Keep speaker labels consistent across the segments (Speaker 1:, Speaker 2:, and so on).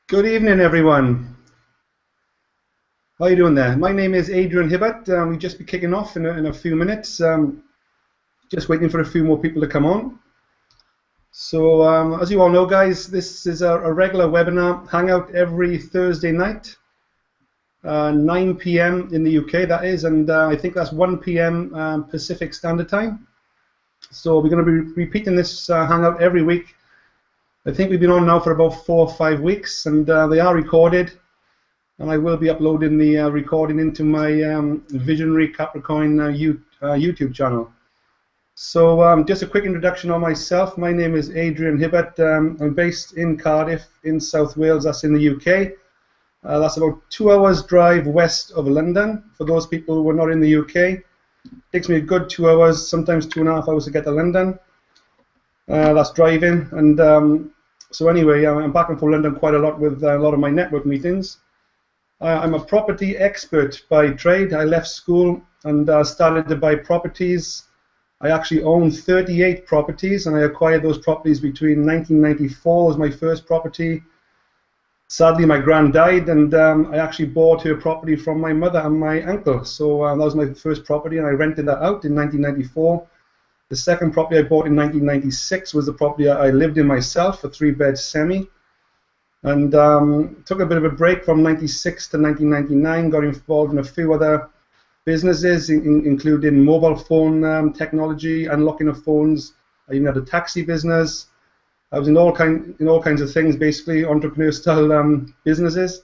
Speaker 1: Good evening, everyone. How are you doing there? My name is Adrian Hibbert. We'll just be kicking off in a few minutes. Just waiting for a few more people to come on. So, as you all know, guys, this is a regular webinar hangout every Thursday night, 9 p.m. in the UK, that is, and I think that's 1 p.m. Pacific Standard Time. So we're going to be repeating this hangout every week. I think we've been on now for about 4 or 5 weeks, and they are recorded. And I will be uploading the recording into my Visionary Capricoin YouTube channel. So just a quick introduction on myself. My name is Adrian Hibbert. I'm based in Cardiff in South Wales, that's in the UK. That's about 2 hours drive west of London. For those people who are not in the UK, it takes me a good 2 hours, sometimes 2.5 hours to get to London. That's driving. And so anyway, I'm back and forth London quite a lot with a lot of my network meetings. I'm a property expert by trade. I left school and started to buy properties. I actually own 38 properties, and I acquired those properties between 1994 was my first property. Sadly, my gran died, and I actually bought her property from my mother and my uncle. So that was my first property, and I rented that out in 1994. The second property I bought in 1996 was the property I lived in myself, a 3-bed semi. And took a bit of a break from 96 to 1999, got involved in a few other businesses, including mobile phone technology, unlocking of phones. I even had a taxi business. I was in all kinds of things, basically entrepreneur-style businesses.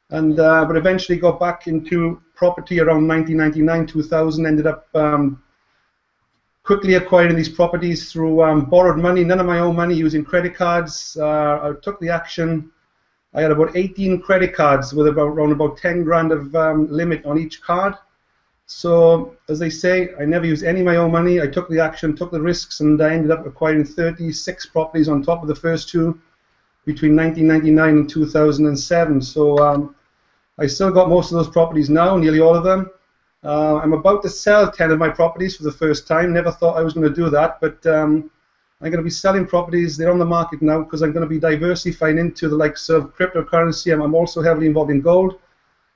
Speaker 1: And but eventually got back into property around 1999, 2000. Ended up quickly acquiring these properties through borrowed money, none of my own money, using credit cards. I took the action. I had about 18 credit cards with around about 10 grand of limit on each card. So, as they say, I never used any of my own money. I took the action, took the risks, and I ended up acquiring 36 properties on top of the first two between 1999 and 2007. So I still got most of those properties now, nearly all of them. I'm about to sell 10 of my properties for the first time. Never thought I was going to do that, but I'm going to be selling properties. They're on the market now because I'm going to be diversifying into the likes of cryptocurrency. I'm also heavily involved in gold.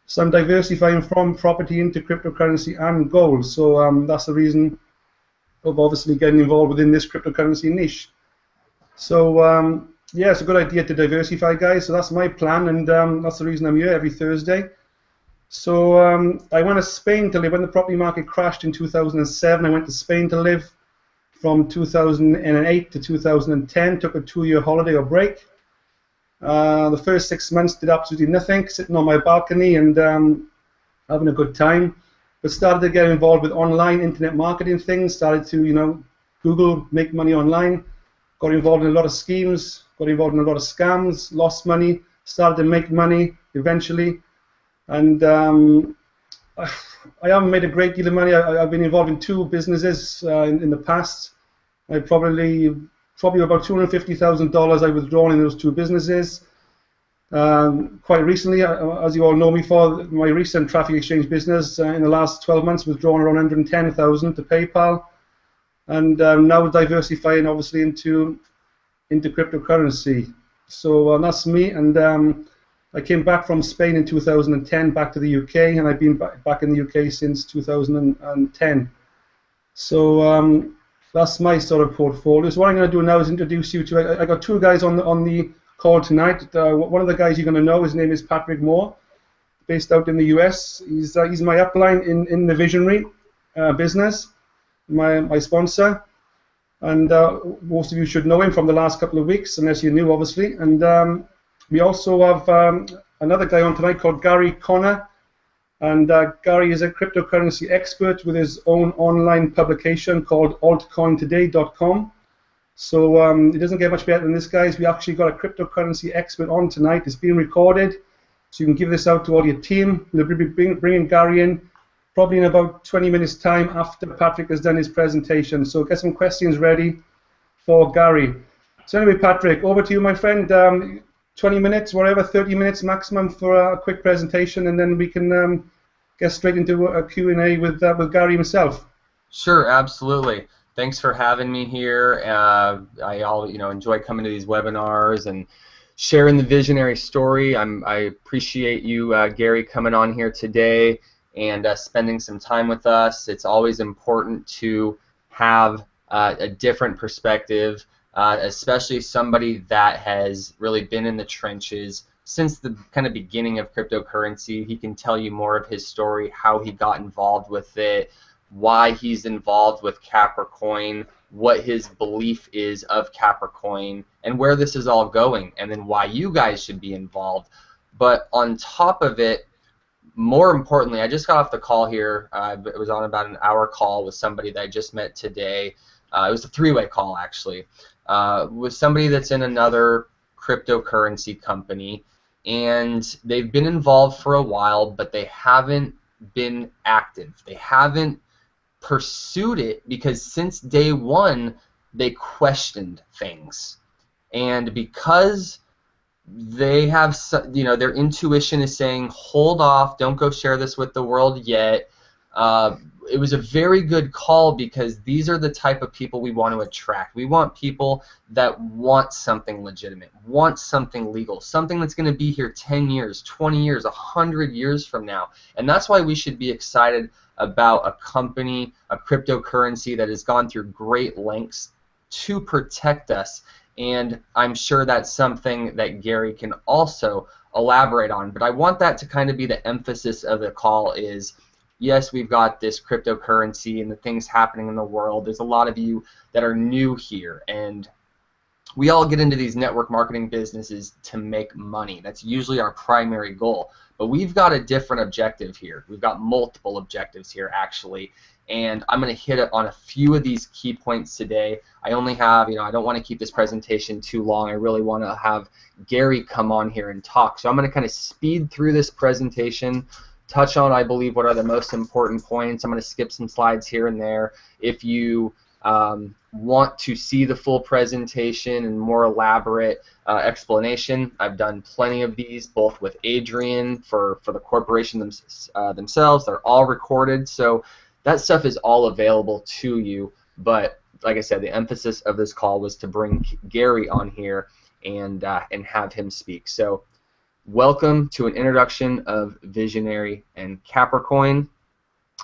Speaker 1: So I'm diversifying from property into cryptocurrency and gold. So that's the reason of obviously getting involved within this cryptocurrency niche. So yeah, it's a good idea to diversify, guys. So that's my plan, and that's the reason I'm here every Thursday. So I went to Spain to live. When the property market crashed in 2007, I went to Spain to live from 2008 to 2010, took a 2-year holiday or break. The first 6 months did absolutely nothing, sitting on my balcony and having a good time, but started to get involved with online internet marketing things, started to, Google, make money online, got involved in a lot of schemes, got involved in a lot of scams, lost money, started to make money eventually. And I haven't made a great deal of money. I've been involved in 2 businesses in the past. I probably about $250,000 I withdrawn in those 2 businesses. Quite recently, as you all know me for, my recent traffic exchange business in the last 12 months withdrawn around $110,000 to PayPal, and now diversifying obviously into cryptocurrency. So that's me, and I came back from Spain in 2010 back to the UK, and I've been back in the UK since 2010. So that's my sort of portfolio. So what I'm going to do now is introduce you to, I got 2 guys on the call tonight. One of the guys you're going to know, his name is Patrick Moore, based out in the US. He's my upline in the Visionary business, my sponsor. And most of you should know him from the last couple of weeks, unless you're new, obviously. And we also have another guy on tonight called Gary Connor, and Gary is a cryptocurrency expert with his own online publication called altcointoday.com. So it doesn't get much better than this, guys. We actually got a cryptocurrency expert on tonight. It's being recorded, so you can give this out to all your team. We'll be bringing Gary in probably in about 20 minutes time after Patrick has done his presentation. So get some questions ready for Gary. So anyway, Patrick, over to you, my friend. 20 minutes, whatever, 30 minutes maximum for a quick presentation, and then we can get straight into a Q&A with Gary himself.
Speaker 2: Sure, absolutely. Thanks for having me here. I enjoy coming to these webinars, and sharing the visionary story. I appreciate you, Gary, coming on here today and spending some time with us. It's always important to have a different perspective, especially somebody that has really been in the trenches since the kind of beginning of cryptocurrency. He can tell you more of his story, how he got involved with it, why he's involved with Capricoin, what his belief is of Capricoin, and where this is all going, and then why you guys should be involved. But on top of it, more importantly, I just got off the call here. It was on about an hour call with somebody that I just met today. It was a three-way call, actually, with somebody that's in another cryptocurrency company, and they've been involved for a while, but they haven't been active. They haven't pursued it because since day one, they questioned things. And because they have, their intuition is saying, hold off, don't go share this with the world yet. It was a very good call because these are the type of people we want to attract. We want people that want something legitimate, want something legal, something that's going to be here 10 years, 20 years, 100 years from now. And that's why we should be excited about a company, a cryptocurrency that has gone through great lengths to protect us. And I'm sure that's something that Gary can also elaborate on. But I want that to kind of be the emphasis of the call is, yes, we've got this cryptocurrency and the things happening in the world. There's a lot of you that are new here, and we all get into these network marketing businesses to make money. That's usually our primary goal. But we've got a different objective here. We've got multiple objectives here, actually. And I'm going to hit on a few of these key points today. I only have, I don't want to keep this presentation too long. I really want to have Gary come on here and talk. So I'm going to kind of speed through this presentation, touch on, I believe, what are the most important points. I'm going to skip some slides here and there. If you want to see the full presentation and more elaborate explanation, I've done plenty of these, both with Adrian for the corporation themselves. They're all recorded, so that stuff is all available to you. But like I said, the emphasis of this call was to bring Gary on here and have him speak. So welcome to an introduction of Visionary and Capricoin.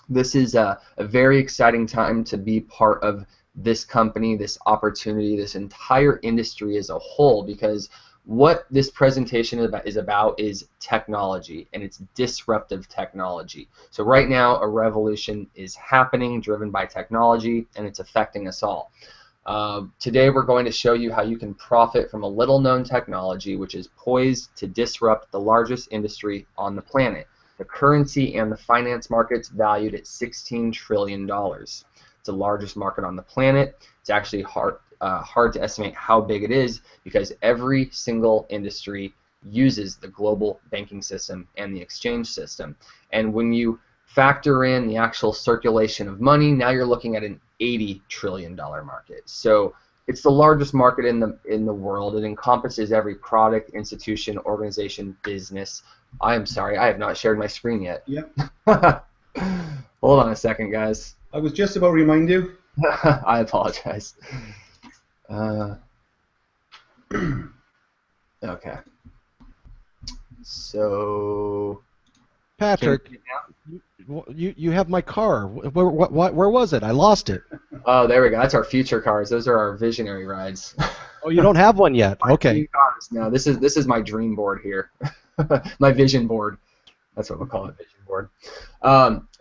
Speaker 2: This is a very exciting time to be part of this company, this opportunity, this entire industry as a whole, because what this presentation is about is technology, and it's disruptive technology. So right now a revolution is happening driven by technology, and it's affecting us all. Today we're going to show you how you can profit from a little-known technology which is poised to disrupt the largest industry on the planet. The currency and the finance market's valued at $16 trillion. It's the largest market on the planet. It's actually hard to estimate how big it is because every single industry uses the global banking system and the exchange system. And when you factor in the actual circulation of money, now you're looking at an $80 trillion market. So it's the largest market in the world. It encompasses every product, institution, organization, business. I am sorry, I have not shared my screen yet.
Speaker 1: Yep.
Speaker 2: Hold on a second, guys.
Speaker 1: I was just about to remind you.
Speaker 2: I apologize. Okay. So,
Speaker 3: Patrick, you have my car. Where was it? I lost it.
Speaker 2: Oh, there we go. That's our future cars. Those are our visionary rides.
Speaker 3: Oh, you don't have one yet. Okay.
Speaker 2: No, this is my dream board here. My vision board. That's what we'll call it, vision board.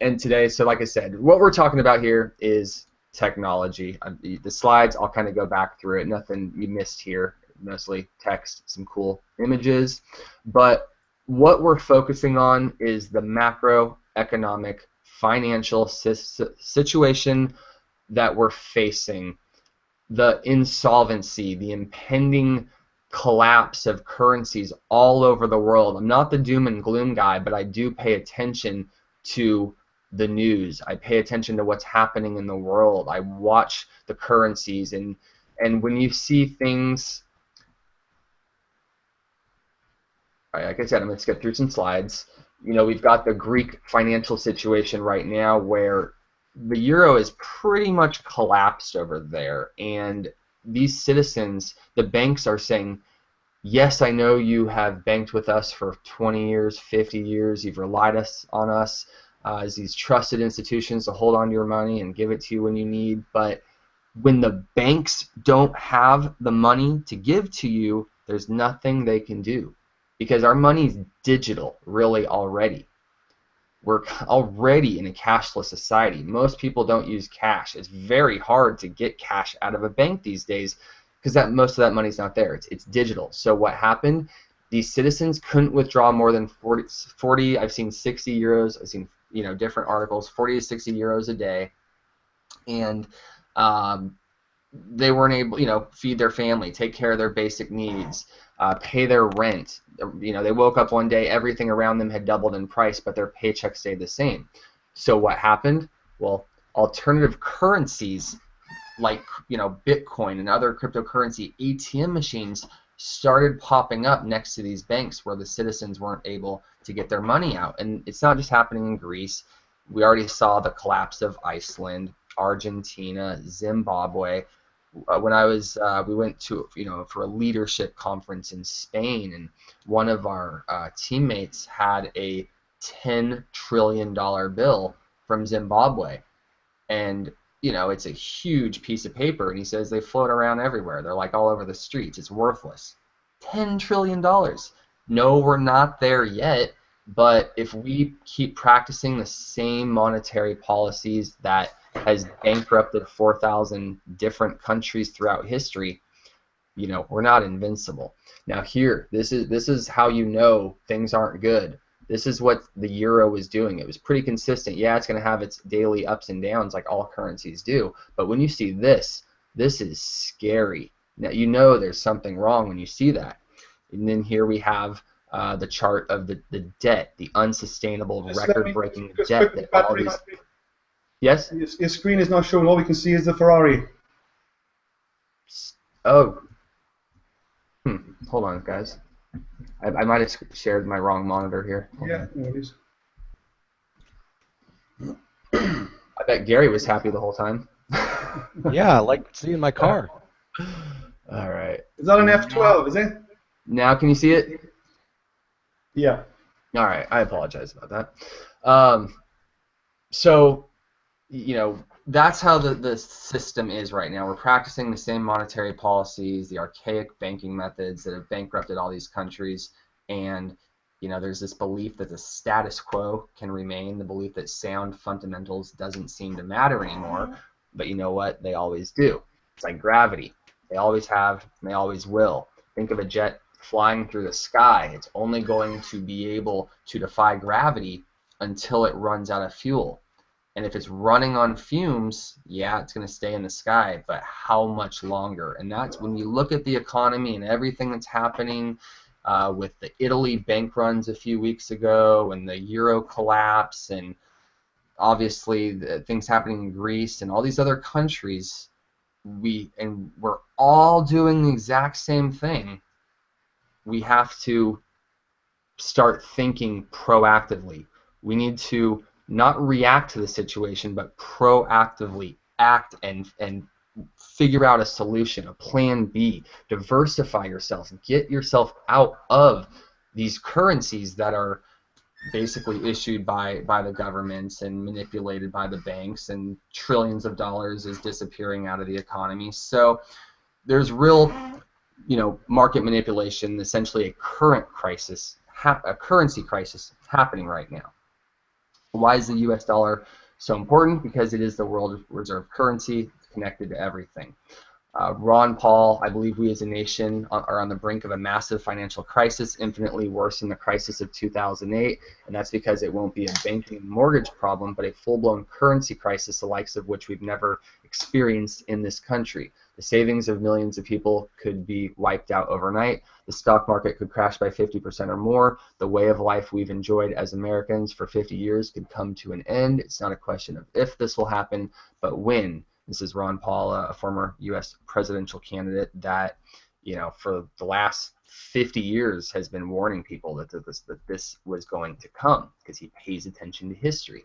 Speaker 2: And today, so like I said, what we're talking about here is technology. The slides, I'll kind of go back through it. Nothing you missed here. Mostly text, some cool images. But what we're focusing on is the macroeconomic financial situation that we're facing. The insolvency, the impending collapse of currencies all over the world. I'm not the doom and gloom guy, but I do pay attention to the news. I pay attention to what's happening in the world. I watch the currencies, and when you see things, like I said, I'm going to skip through some slides. We've got the Greek financial situation right now where the euro is pretty much collapsed over there, and these citizens, the banks are saying, Yes, I know you have banked with us for 20 years, 50 years. You've relied on us as these trusted institutions to hold on to your money and give it to you when you need. But when the banks don't have the money to give to you, there's nothing they can do, because our money's digital really already. We're already in a cashless society. Most people don't use cash. It's very hard to get cash out of a bank these days because most of that money's not there. It's digital. So what happened? These citizens couldn't withdraw more than 40, I've seen 60 euros. I've seen different articles, 40 to 60 euros a day, and um, they weren't able, feed their family, take care of their basic needs, pay their rent. They woke up one day, everything around them had doubled in price, but their paycheck stayed the same. So what happened? Well, alternative currencies like Bitcoin and other cryptocurrency ATM machines started popping up next to these banks where the citizens weren't able to get their money out. And it's not just happening in Greece. We already saw the collapse of Iceland, Argentina, Zimbabwe. When I was, we went to, for a leadership conference in Spain, and one of our teammates had a $10 trillion bill from Zimbabwe. And, it's a huge piece of paper, and he says they float around everywhere. They're like all over the streets. It's worthless. $10 trillion. No, we're not there yet, but if we keep practicing the same monetary policies that has bankrupted 4,000 different countries throughout history, we're not invincible. Now here, this is how things aren't good. This is what the euro was doing. It was pretty consistent. Yeah, it's going to have its daily ups and downs like all currencies do, but when you see this is scary. Now there's something wrong when you see that. And then here we have the chart of the debt, the unsustainable, record-breaking debt that all these... Yes?
Speaker 1: Your screen is not showing. All we can see is the Ferrari.
Speaker 2: Oh. Hold on, guys. I might have shared my wrong monitor here.
Speaker 1: Yeah, no worries.
Speaker 2: I bet Gary was happy the whole time.
Speaker 3: Yeah, I like seeing my car.
Speaker 2: All right.
Speaker 1: Is that an F12, is it?
Speaker 2: Now can you see it?
Speaker 1: Yeah.
Speaker 2: All right. I apologize about that. So, that's how the system is right now. We're practicing the same monetary policies, the archaic banking methods that have bankrupted all these countries, and there's this belief that the status quo can remain, the belief that sound fundamentals doesn't seem to matter anymore, but you know what? They always do. It's like gravity. They always have, and they always will. Think of a jet flying through the sky. It's only going to be able to defy gravity until it runs out of fuel. And if it's running on fumes, yeah, it's going to stay in the sky, but how much longer? And that's when you look at the economy and everything that's happening with the Italy bank runs a few weeks ago and the euro collapse, and obviously the things happening in Greece and all these other countries, we're all doing the exact same thing. We have to start thinking proactively. We need to not react to the situation, but proactively act and figure out a solution, a plan B. Diversify yourself. Get yourself out of these currencies that are basically issued by the governments and manipulated by the banks, and trillions of dollars is disappearing out of the economy. So there's real, market manipulation, essentially a currency crisis happening right now. Why is the US dollar so important? Because it is the world reserve currency. It's connected to everything. Ron Paul, I believe we as a nation are on the brink of a massive financial crisis, infinitely worse than the crisis of 2008, and that's because it won't be a banking and mortgage problem, but a full-blown currency crisis, the likes of which we've never experienced in this country. The savings of millions of people could be wiped out overnight. The stock market could crash by 50% or more. The way of life we've enjoyed as Americans for 50 years could come to an end. It's not a question of if this will happen, but when. This is Ron Paul, a former U.S. presidential candidate that, for the last 50 years has been warning people that this was going to come, because he pays attention to history.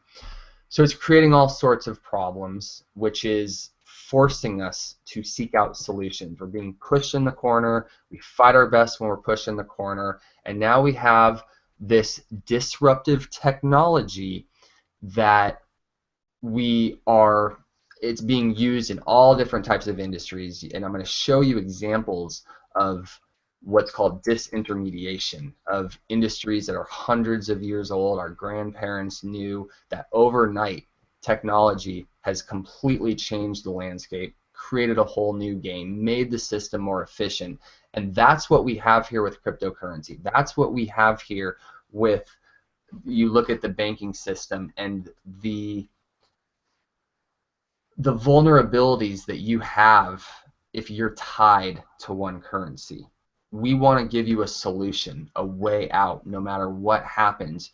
Speaker 2: So it's creating all sorts of problems, which is forcing us to seek out solutions. We're being pushed in the corner. We fight our best when we're pushed in the corner. And now we have this disruptive technology that it's being used in all different types of industries. And I'm going to show you examples of what's called disintermediation of industries that are hundreds of years old. Our grandparents knew that overnight technology has completely changed the landscape, created a whole new game, made the system more efficient. And that's what we have here with cryptocurrency. That's what we have here with, you look at the banking system and the vulnerabilities that you have if you're tied to one currency. We want to give you a solution, a way out. No matter what happens,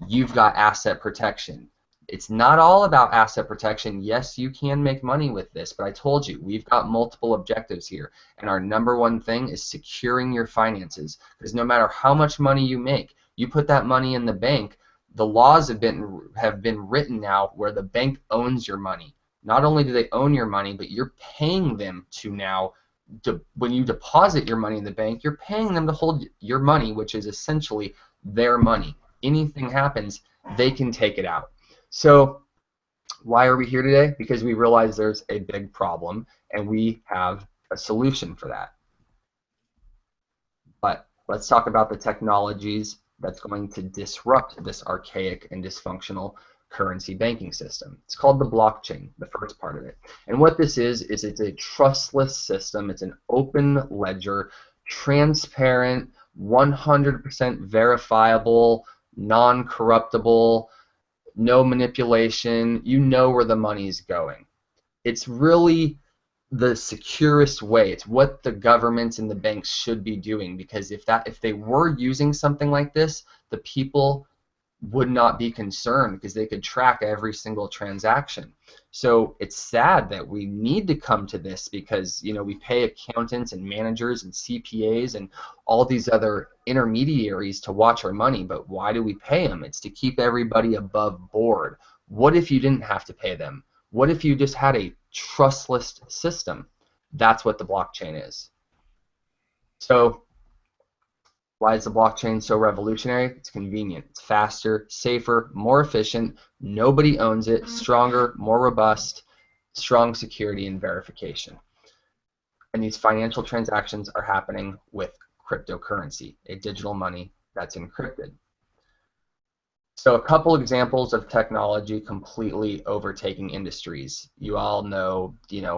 Speaker 2: you've got asset protection. It's not all about asset protection. Yes, you can make money with this, but I told you, we've got multiple objectives here. And our number one thing is securing your finances. Because no matter how much money you make, you put that money in the bank, the laws have been written now where the bank owns your money. Not only do they own your money, but you're paying them to now, when you deposit your money in the bank, you're paying them to hold your money, which is essentially their money. Anything happens, they can take it out. So why are we here today? Because we realize there's a big problem, and we have a solution for that. But let's talk about the technologies that's going to disrupt this archaic and dysfunctional currency banking system. It's called the blockchain, the first part of it. And what this is it's a trustless system. It's an open ledger, transparent, 100% verifiable, non-corruptible, no manipulation. You know where the money's going. It's really the securest way. It's what the governments and the banks should be doing, because if they were using something like this, the people would not be concerned because they could track every single transaction. So it's sad that we need to come to this because, you know, we pay accountants and managers and CPAs and all these other intermediaries to watch our money, but why do we pay them? It's to keep everybody above board. What if you didn't have to pay them? What if you just had a trustless system? That's what the blockchain is. So why is the blockchain so revolutionary? It's convenient. It's faster, safer, more efficient. Nobody owns it. Stronger, more robust, strong security and verification. And these financial transactions are happening with cryptocurrency, a digital money that's encrypted. So a couple examples of technology completely overtaking industries. You all know,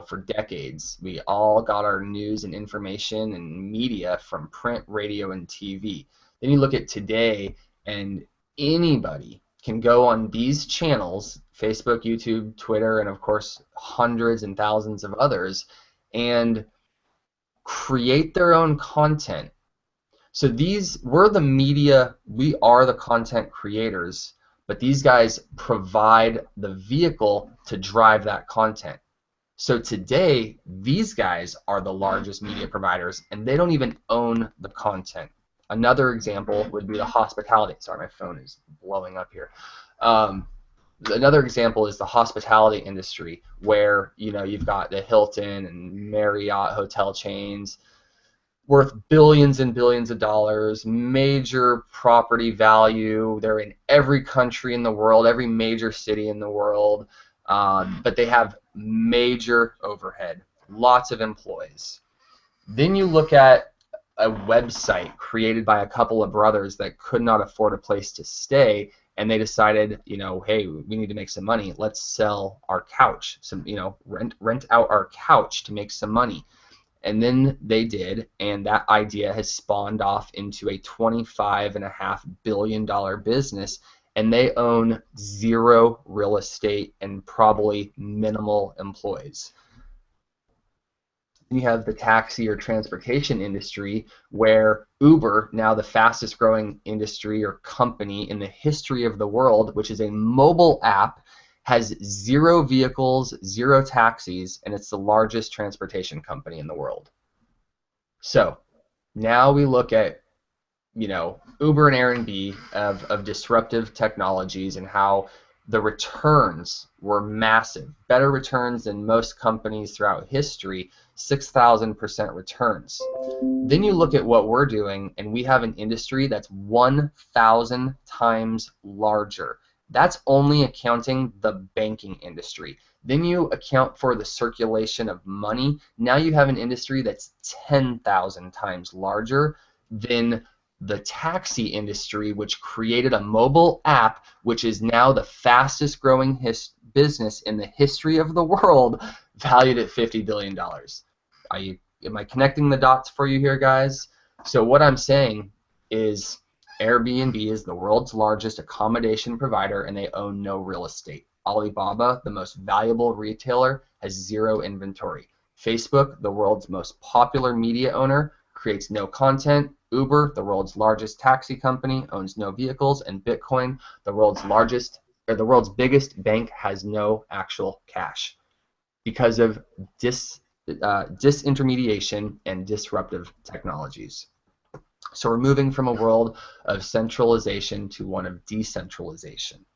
Speaker 2: for decades, we all got our news and information and media from print, radio, and TV. Then you look at today, and anybody can go on these channels, Facebook, YouTube, Twitter, and of course hundreds and thousands of others, and create their own content. So we're the media, we are the content creators, but these guys provide the vehicle to drive that content. So today, these guys are the largest media providers, and they don't even own the content. Another example would be the hospitality. Sorry, my phone is blowing up here. Another example is the hospitality industry, where you've got the Hilton and Marriott hotel chains, worth billions and billions of dollars, major property value. They're in every country in the world, every major city in the world, but they have major overhead, lots of employees. Then you look at a website created by a couple of brothers that could not afford a place to stay, and they decided, hey, we need to make some money. Let's sell our couch, rent out our couch to make some money. And then they did, and that idea has spawned off into a $25.5 billion business, and they own zero real estate and probably minimal employees. You have the taxi or transportation industry, where Uber, now the fastest growing industry or company in the history of the world, which is a mobile app, has zero vehicles, zero taxis, and it's the largest transportation company in the world. So now we look at, Uber and Airbnb of disruptive technologies and how the returns were massive, better returns than most companies throughout history, 6,000% returns. Then you look at what we're doing, and we have an industry that's 1,000 times larger. That's only accounting the banking industry. Then you account for the circulation of money. Now you have an industry that's 10,000 times larger than the taxi industry, which created a mobile app, which is now the fastest growing business in the history of the world, valued at $50 billion. Am I connecting the dots for you here, guys? So what I'm saying is Airbnb is the world's largest accommodation provider, and they own no real estate. Alibaba, the most valuable retailer, has zero inventory. Facebook, the world's most popular media owner, creates no content. Uber, the world's largest taxi company, owns no vehicles, and Bitcoin, the world's biggest bank, has no actual cash because of disintermediation and disruptive technologies. So we're moving from a world of centralization to one of decentralization.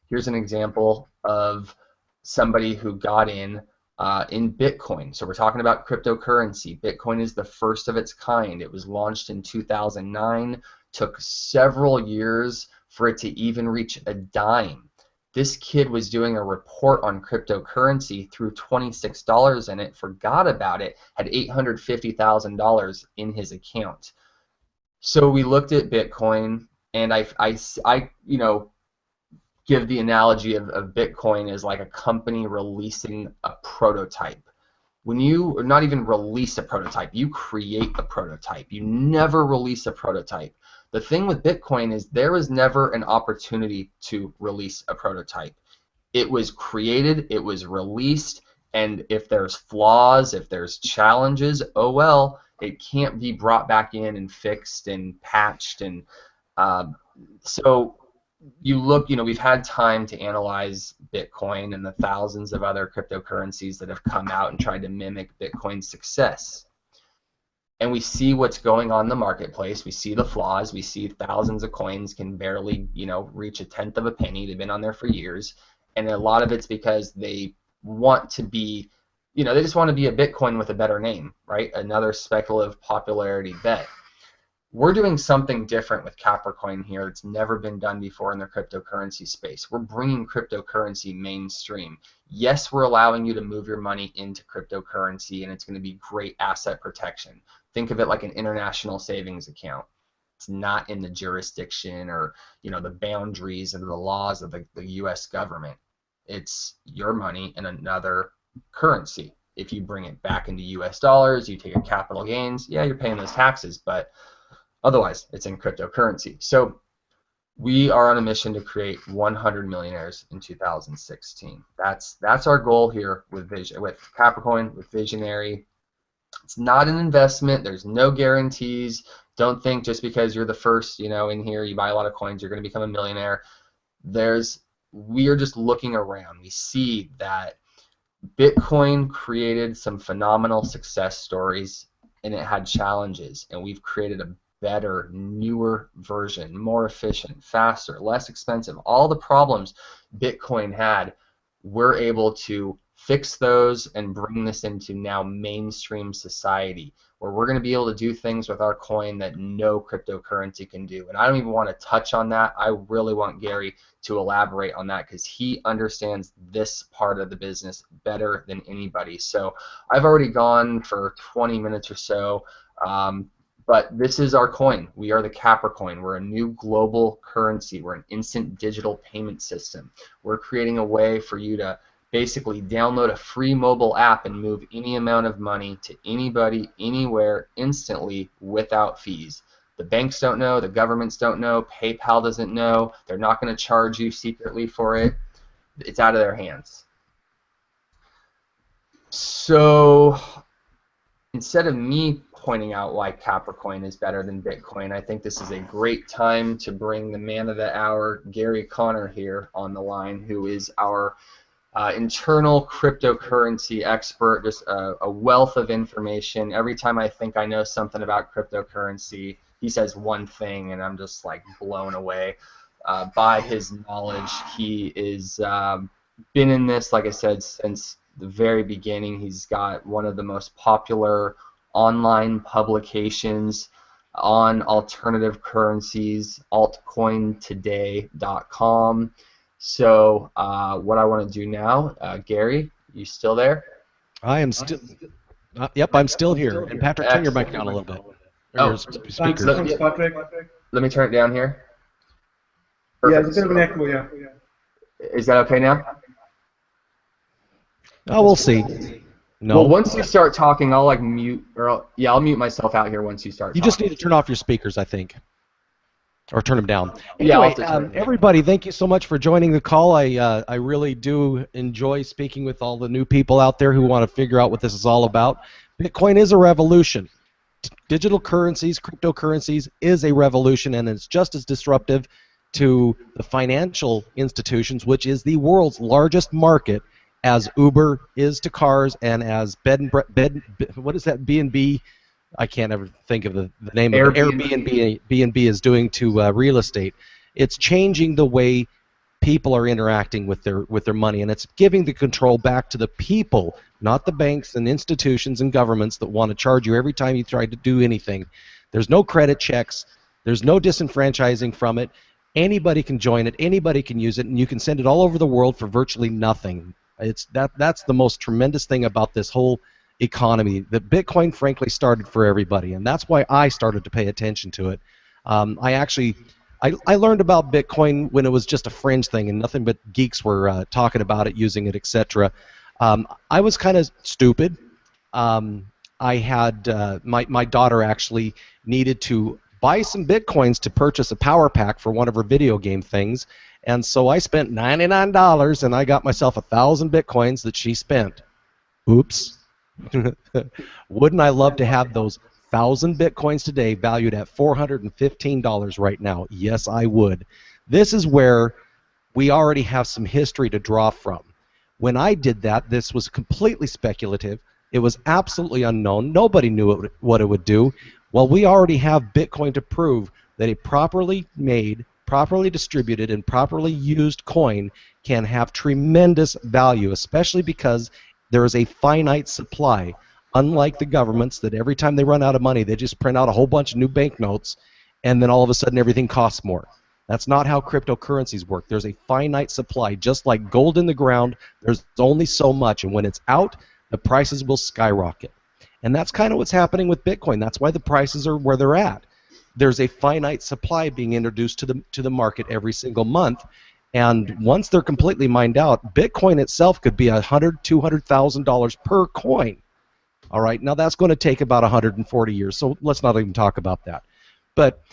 Speaker 2: Here's an example of somebody who got in Bitcoin. So we're talking about cryptocurrency. Bitcoin is the first of its kind. It was launched in 2009, took several years for it to even reach a dime. This kid was doing a report on cryptocurrency, threw $26 in it, forgot about it, had $850,000 in his account. So we looked at Bitcoin, and I give the analogy of Bitcoin as like a company releasing a prototype. When you not even release a prototype, you create a prototype. You never release a prototype. The thing with Bitcoin is there was never an opportunity to release a prototype. It was created, it was released, and if there's flaws, if there's challenges, oh well, it can't be brought back in and fixed and patched. And so you look, we've had time to analyze Bitcoin and the thousands of other cryptocurrencies that have come out and tried to mimic Bitcoin's success. And we see what's going on in the marketplace. We see the flaws. We see thousands of coins can barely, reach a tenth of a penny. They've been on there for years. And a lot of it's because they want to be, they just want to be a Bitcoin with a better name, right? Another speculative popularity bet. We're doing something different with Capricoin here that's never been done before in the cryptocurrency space. We're bringing cryptocurrency mainstream. Yes, we're allowing you to move your money into cryptocurrency, and it's going to be great asset protection. Think of it like an international savings account. It's not in the jurisdiction or the boundaries and the laws of the U.S. government. It's your money in another currency. If you bring it back into U.S. dollars, you take a capital gains, yeah, you're paying those taxes, but otherwise, it's in cryptocurrency. So we are on a mission to create 100 millionaires in 2016. That's our goal here with Capricoin, with Visionary. It's not an investment. There's no guarantees. Don't think just because you're the first, in here, you buy a lot of coins, you're going to become a millionaire. We are just looking around. We see that Bitcoin created some phenomenal success stories, and it had challenges, and we've created a better, newer version, more efficient, faster, less expensive. All the problems Bitcoin had, we're able to fix those and bring this into now mainstream society, where we're going to be able to do things with our coin that no cryptocurrency can do. And I don't even want to touch on that. I really want Gary to elaborate on that because he understands this part of the business better than anybody. So I've already gone for 20 minutes or so. But this is our coin. We are the Capricoin. We're a new global currency. We're an instant digital payment system. We're creating a way for you to basically download a free mobile app and move any amount of money to anybody, anywhere, instantly, without fees. The banks don't know. The governments don't know. PayPal doesn't know. They're not going to charge you secretly for it. It's out of their hands. So instead of me pointing out why Capricoin is better than Bitcoin, I think this is a great time to bring the man of the hour, Gary Connor, here on the line, who is our internal cryptocurrency expert, just a wealth of information. Every time I think I know something about cryptocurrency, he says one thing, and I'm just like blown away. by his knowledge. He is been in this, like I said, since the very beginning. He's got one of the most popular online publications on alternative currencies, altcointoday.com. So what I want to do now, Gary, you still there?
Speaker 3: I am still. Yep, I'm still here. And Patrick, turn your mic down a little bit. Or your speaker.
Speaker 1: Thanks, Patrick.
Speaker 2: Let me turn it down here.
Speaker 1: Perfect. Yeah, it's a bit of an echo, yeah.
Speaker 2: Is that okay now?
Speaker 3: Oh, we'll see. No.
Speaker 2: Well, once you start talking, I'll like mute, or I'll mute myself out here once you start talking.
Speaker 3: You just need to turn off your speakers, I think. Or turn them down.
Speaker 2: Anyway,
Speaker 3: everybody, thank you so much for joining the call. I really do enjoy speaking with all the new people out there who want to figure out what this is all about. Bitcoin is a revolution. Digital currencies, cryptocurrencies is a revolution, and it's just as disruptive to the financial institutions, which is the world's largest market, as Uber is to cars, and as what is that, B&B? I can't ever think of the name of it. Airbnb is doing to real estate. It's changing the way people are interacting with their money, and it's giving the control back to the people, not the banks and institutions and governments that want to charge you every time you try to do anything. There's no credit checks. There's no disenfranchising from it. Anybody can join it. Anybody can use it, and you can send it all over the world for virtually nothing. That's the most tremendous thing about this whole economy. That Bitcoin, frankly, started for everybody, and that's why I started to pay attention to it. I learned about Bitcoin when it was just a fringe thing, and nothing but geeks were talking about it, using it, etc. I was kind of stupid. I had my daughter actually needed to buy some Bitcoins to purchase a power pack for one of her video game things. And so I spent $99, and I got myself 1,000 Bitcoins that she spent. Oops. Wouldn't I love to have those 1,000 Bitcoins today valued at $415 right now? Yes, I would. This is where we already have some history to draw from. When I did that, this was completely speculative. It was absolutely unknown. Nobody knew what it would do. Well, we already have Bitcoin to prove that a properly made, properly distributed, and properly used coin can have tremendous value, especially because there is a finite supply. Unlike the governments that every time they run out of money, they just print out a whole bunch of new banknotes, and then all of a sudden everything costs more. That's not how cryptocurrencies work. There's a finite supply. Just like gold in the ground, there's only so much, and when it's out, the prices will skyrocket. And that's kind of what's happening with Bitcoin. That's why the prices are where they're at. There's a finite supply being introduced to the market every single month, and once they're completely mined out, Bitcoin itself could be $100,000, $200,000 per coin. All right, now that's going to take about 140 years, so let's not even talk about that. But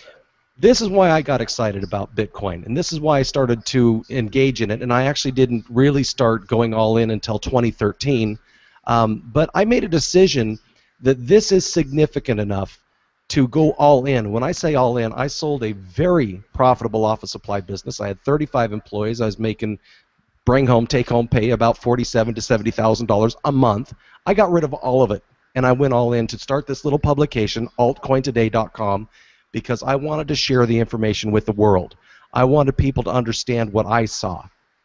Speaker 3: this is why I got excited about Bitcoin, and this is why I started to engage in it, and I actually didn't really start going all in until 2013, but I made a decision that this is significant enough to go all in. When I say all in, I sold a very profitable office supply business. I had 35 employees. I was making take home pay about $47,000 to $70,000 a month. I got rid of all of it, and I went all in to start this little publication, altcointoday.com, because I wanted to share the information with the world. I wanted people to understand what I saw,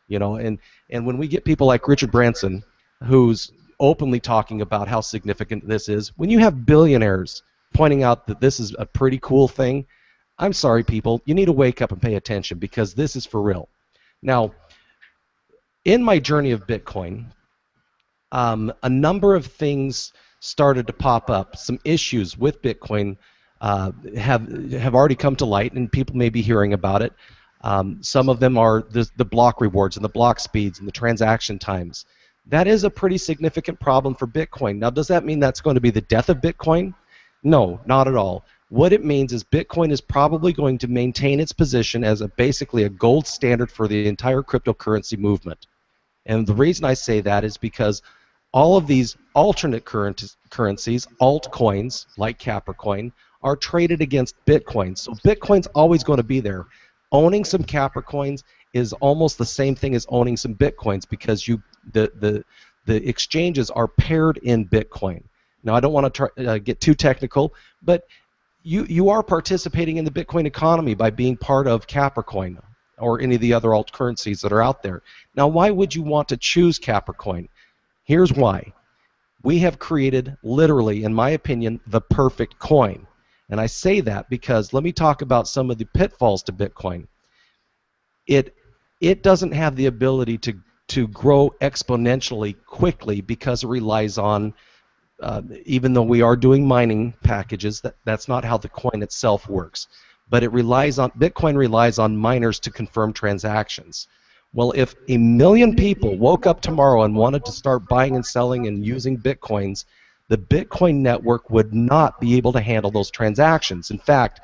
Speaker 3: and when we get people like Richard Branson, who's openly talking about how significant this is, when you have billionaires pointing out that this is a pretty cool thing, I'm sorry, people, you need to wake up and pay attention, because this is for real. Now, in my journey of Bitcoin, a number of things started to pop up. Some issues with Bitcoin have already come to light, and people may be hearing about it. Some of them are the block rewards and the block speeds and the transaction times. That is a pretty significant problem for Bitcoin. Now, does that mean that's going to be the death of Bitcoin? No, not at all. What it means is Bitcoin is probably going to maintain its position as basically a gold standard for the entire cryptocurrency movement. And the reason I say that is because all of these alternate currencies, altcoins like Capricoin, are traded against Bitcoin. So Bitcoin's always going to be there. Owning some Capricoins is almost the same thing as owning some Bitcoins, because the exchanges are paired in Bitcoin. Now, I don't want to get too technical, but you are participating in the Bitcoin economy by being part of Capricoin. or any of the other alt currencies that are out there. Now, why would you want to choose Capricoin? Here's why. We have created, literally, in my opinion, the perfect coin. And I say that because let me talk about some of the pitfalls to Bitcoin. It doesn't have the ability to grow exponentially quickly because it relies on, even though we are doing mining packages, that's not how the coin itself works. But Bitcoin relies on miners to confirm transactions. Well, if 1 million people woke up tomorrow and wanted to start buying and selling and using Bitcoins, the Bitcoin network would not be able to handle those transactions. In fact,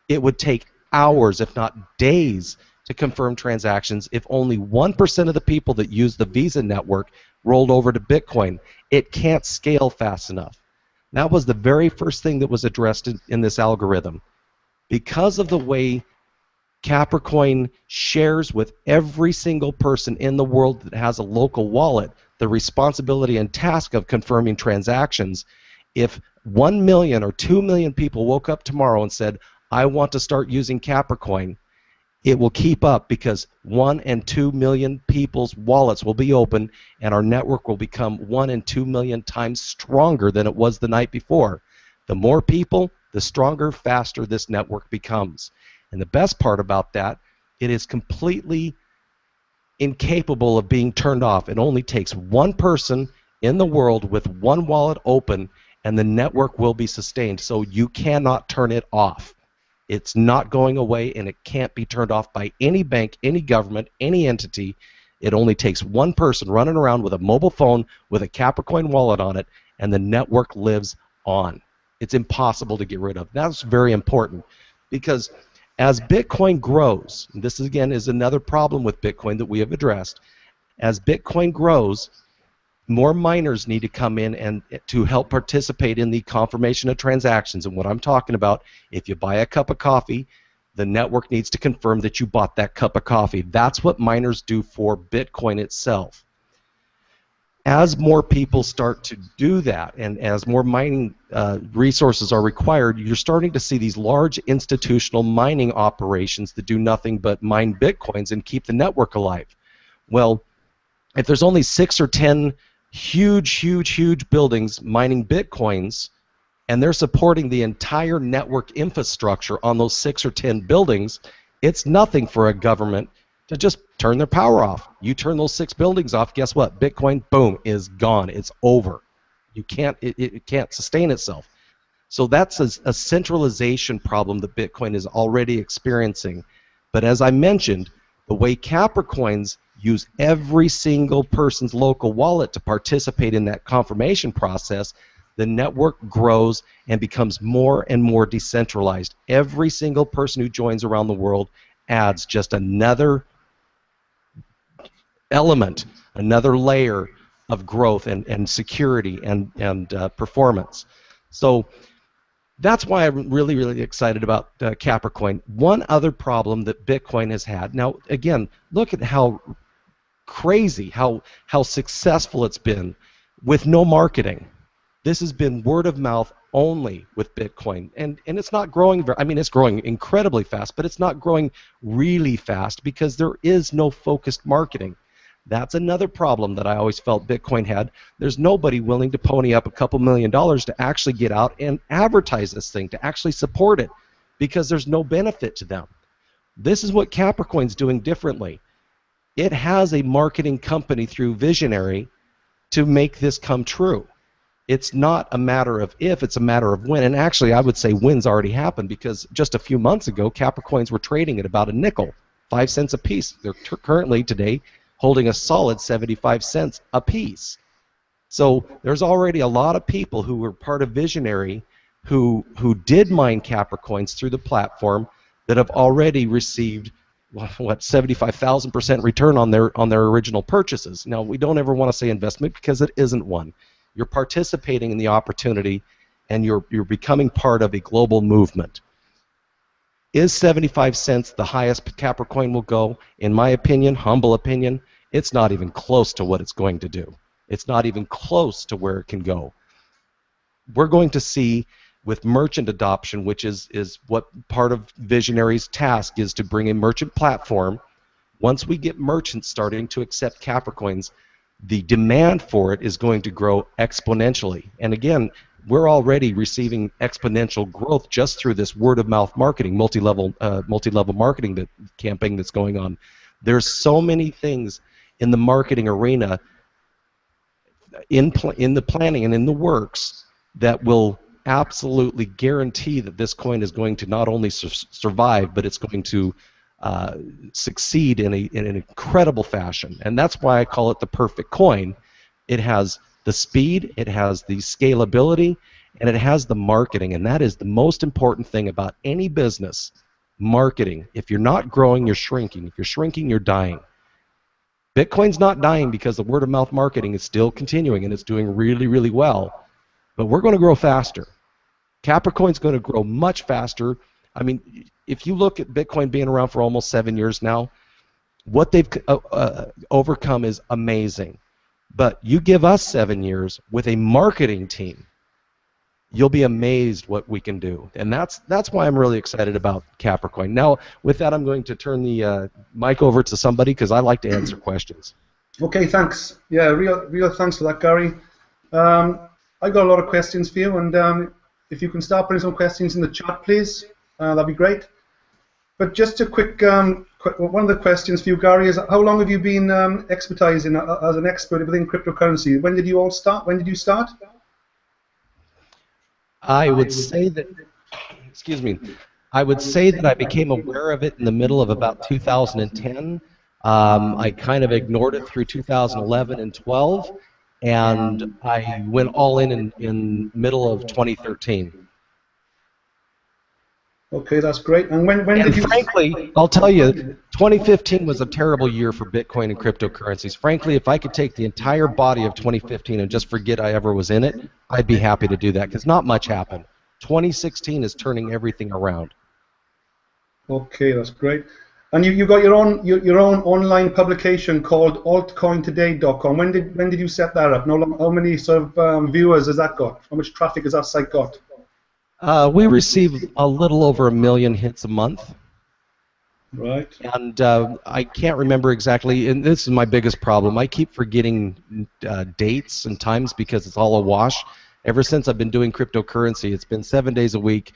Speaker 3: it would take hours, if not days, to confirm transactions if only 1% of the people that use the Visa network rolled over to Bitcoin. It can't scale fast enough. That was the very first thing that was addressed in this algorithm. Because of the way Capricoin shares with every single person in the world that has a local wallet the responsibility and task of confirming transactions, if 1 million or 2 million people woke up tomorrow and said, I want to start using Capricoin, it will keep up because 1 and 2 million people's wallets will be open and our network will become 1 and 2 million times stronger than it was the night before. The more people, the stronger, faster this network becomes. And the best part about that, it is completely incapable of being turned off. It only takes one person in the world with one wallet open and the network will be sustained. So you cannot turn it off. It's not going away and it can't be turned off by any bank, any government, any entity. It only takes one person running around with a mobile phone with a Capricoin wallet on it and the network lives on. It's impossible to get rid of. That's very important because as Bitcoin grows, and this again is another problem with Bitcoin that we have addressed, as Bitcoin grows, more miners need to come in and to help participate in the confirmation of transactions. And what I'm talking about, if you buy a cup of coffee, the network needs to confirm that you bought that cup of coffee. That's what miners do for Bitcoin itself. As more people start to do that and as more mining resources are required, you're starting to see these large institutional mining operations that do nothing but mine Bitcoins and keep the network alive. Well, if there's only 6 or 10 huge buildings mining Bitcoins and they're supporting the entire network infrastructure on those 6 or 10 buildings, it's nothing for a government to just turn their power off. You turn those 6 buildings off, guess what? Bitcoin, boom, is gone. It's over. You can't. It can't sustain itself. So that's a centralization problem that Bitcoin is already experiencing. But as I mentioned, the way Capricoins use every single person's local wallet to participate in that confirmation process, the network grows and becomes more and more decentralized. Every single person who joins around the world adds just another element, another layer of growth and security and performance. So that's why I'm really excited about Capricoin. One other problem that Bitcoin has had, now again, look at how crazy, how successful it's been with no marketing. This has been word of mouth only with Bitcoin, and it's not growing I mean, it's growing incredibly fast, but it's not growing really fast because there is no focused marketing. That's another problem that I always felt Bitcoin had. There's nobody willing to pony up a couple $1 million to actually get out and advertise this thing, to actually support it, because there's no benefit to them. This is what Capricoin's doing differently. It has a marketing company through Vizionary to make this come true. It's not a matter of if, it's a matter of when. And actually, I would say when's already happened, because just a few months ago, Capricoins were trading at about a nickel, 5 cents a piece. They're currently today holding a solid 75 cents a piece. So there's already a lot of people who were part of Vizionary who did mine Capricoins through the platform that have already received what 75,000% return on their original purchases. Now, we don't ever want to say investment because it isn't one. You're participating in the opportunity and you're becoming part of a global movement. Is 75 cents the highest Capricoin will go? In my opinion, humble opinion, it's not even close to what it's going to do. It's not even close to where it can go. We're going to see with merchant adoption, which is what part of Vizionary's task is, to bring a merchant platform Once we get merchants starting to accept Capricoins, the demand for it is going to grow exponentially. And again, we're already receiving exponential growth just through this word-of-mouth marketing, multi-level marketing campaign that's going on. There's so many things in the marketing arena, in the planning and in the works, that will absolutely guarantee that this coin is going to not only survive, but it's going to succeed in an incredible fashion. And that's why I call it the perfect coin. It has the speed, it has the scalability, and it has the marketing. And that is the most important thing about any business: marketing. If you're not growing, you're shrinking. If you're shrinking, you're dying. Bitcoin's not dying because the word-of-mouth marketing is still continuing, and it's doing really, really well. But we're going to grow faster. Capricoin's going to grow much faster. I mean, if you look at Bitcoin being around for almost 7 years now, what they've overcome is amazing. But you give us 7 years with a marketing team, you'll be amazed what we can do. And that's why I'm really excited about Capricoin. Now, with that, I'm going to turn the mic over to somebody, because I like to answer questions.
Speaker 1: Okay, thanks. Yeah, real thanks for that, Gary. I've got a lot of questions for you, and if you can start putting some questions in the chat, please, that'd be great. But just a quick, one of the questions for you, Gary, is how long have you been expertising as an expert within cryptocurrency? When did you all start? When did you start?
Speaker 3: I would say that, excuse me, I would say that I became aware of it in the middle of about 2010. I kind of ignored it through 2011 and 12, and I went all in middle of 2013.
Speaker 1: Okay, that's great. And when did you...
Speaker 3: frankly, I'll tell you, 2015 was a terrible year for Bitcoin and cryptocurrencies. Frankly, if I could take the entire body of 2015 and just forget I ever was in it, I'd be happy to do that, because not much happened. 2016 is turning everything around.
Speaker 1: Okay, that's great. And you got your own online publication called altcointoday.com. When did you set that up? How many sort of viewers has that got? How much traffic has that site got?
Speaker 3: We receive a little over 1 million hits a month.
Speaker 1: Right.
Speaker 3: And I can't remember exactly, and this is my biggest problem. I keep forgetting dates and times because it's all a wash. Ever since I've been doing cryptocurrency, it's been 7 days a week,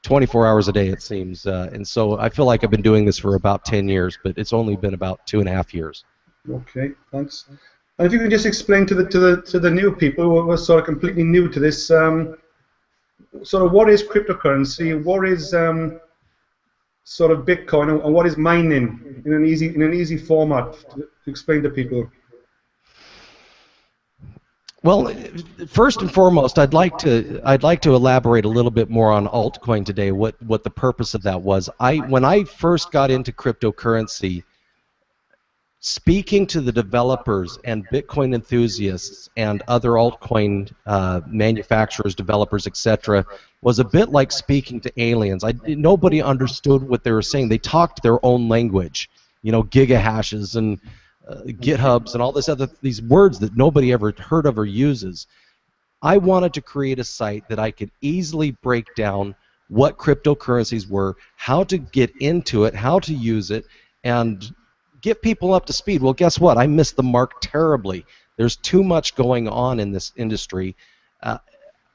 Speaker 3: 24 hours a day, it seems. And so I feel like I've been doing this for about 10 years, but it's only been about 2.5 years.
Speaker 1: Okay, thanks. And if you could just explain to the new people who are sort of completely new to this, sort of what is cryptocurrency, what is sort of Bitcoin, and what is mining in an easy format to explain to people.
Speaker 3: Well, first and foremost, I'd like to elaborate a little bit more on altcoin today. What the purpose of that was. When I first got into cryptocurrency, speaking to the developers and Bitcoin enthusiasts and other altcoin manufacturers, developers, etc., was a bit like speaking to aliens. Nobody understood what they were saying. They talked their own language, you know, gigahashes and GitHubs and all these words that nobody ever heard of or uses. I wanted to create a site that I could easily break down what cryptocurrencies were, how to get into it, how to use it, and get people up to speed. Well, guess what? I missed the mark terribly. There's too much going on in this industry.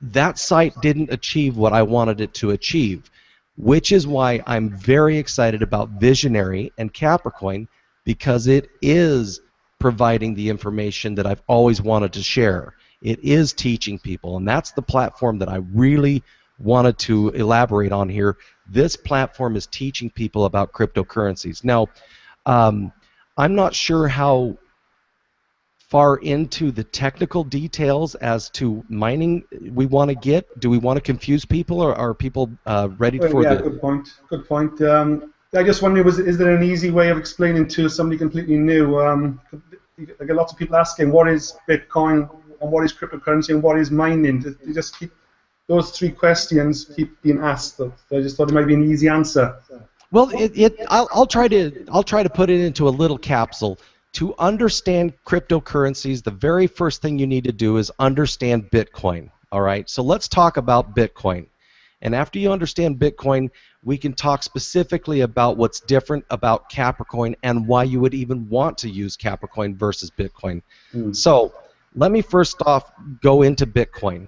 Speaker 3: That site didn't achieve what I wanted it to achieve, which is why I'm very excited about Vizionary and Capricoin, because it is providing the information that I've always wanted to share. It is teaching people, and that's the platform that I really wanted to elaborate on here. This platform is teaching people about cryptocurrencies. Now, I'm not sure how far into the technical details as to mining we want to get. Do we want to confuse people, or are people ready for
Speaker 1: the... Good point. Good point. I just wondered, is there an easy way of explaining to somebody completely new? I get lots of people asking, what is Bitcoin, and what is cryptocurrency, and what is mining? They just keep, those three questions keep being asked. So I just thought it might be an easy answer.
Speaker 3: Well, I'll try to put it into a little capsule. To understand cryptocurrencies, the very first thing you need to do is understand Bitcoin. All right, so let's talk about Bitcoin. And after you understand Bitcoin, we can talk specifically about what's different about Capricoin and why you would even want to use Capricoin versus Bitcoin. So let me first off go into Bitcoin.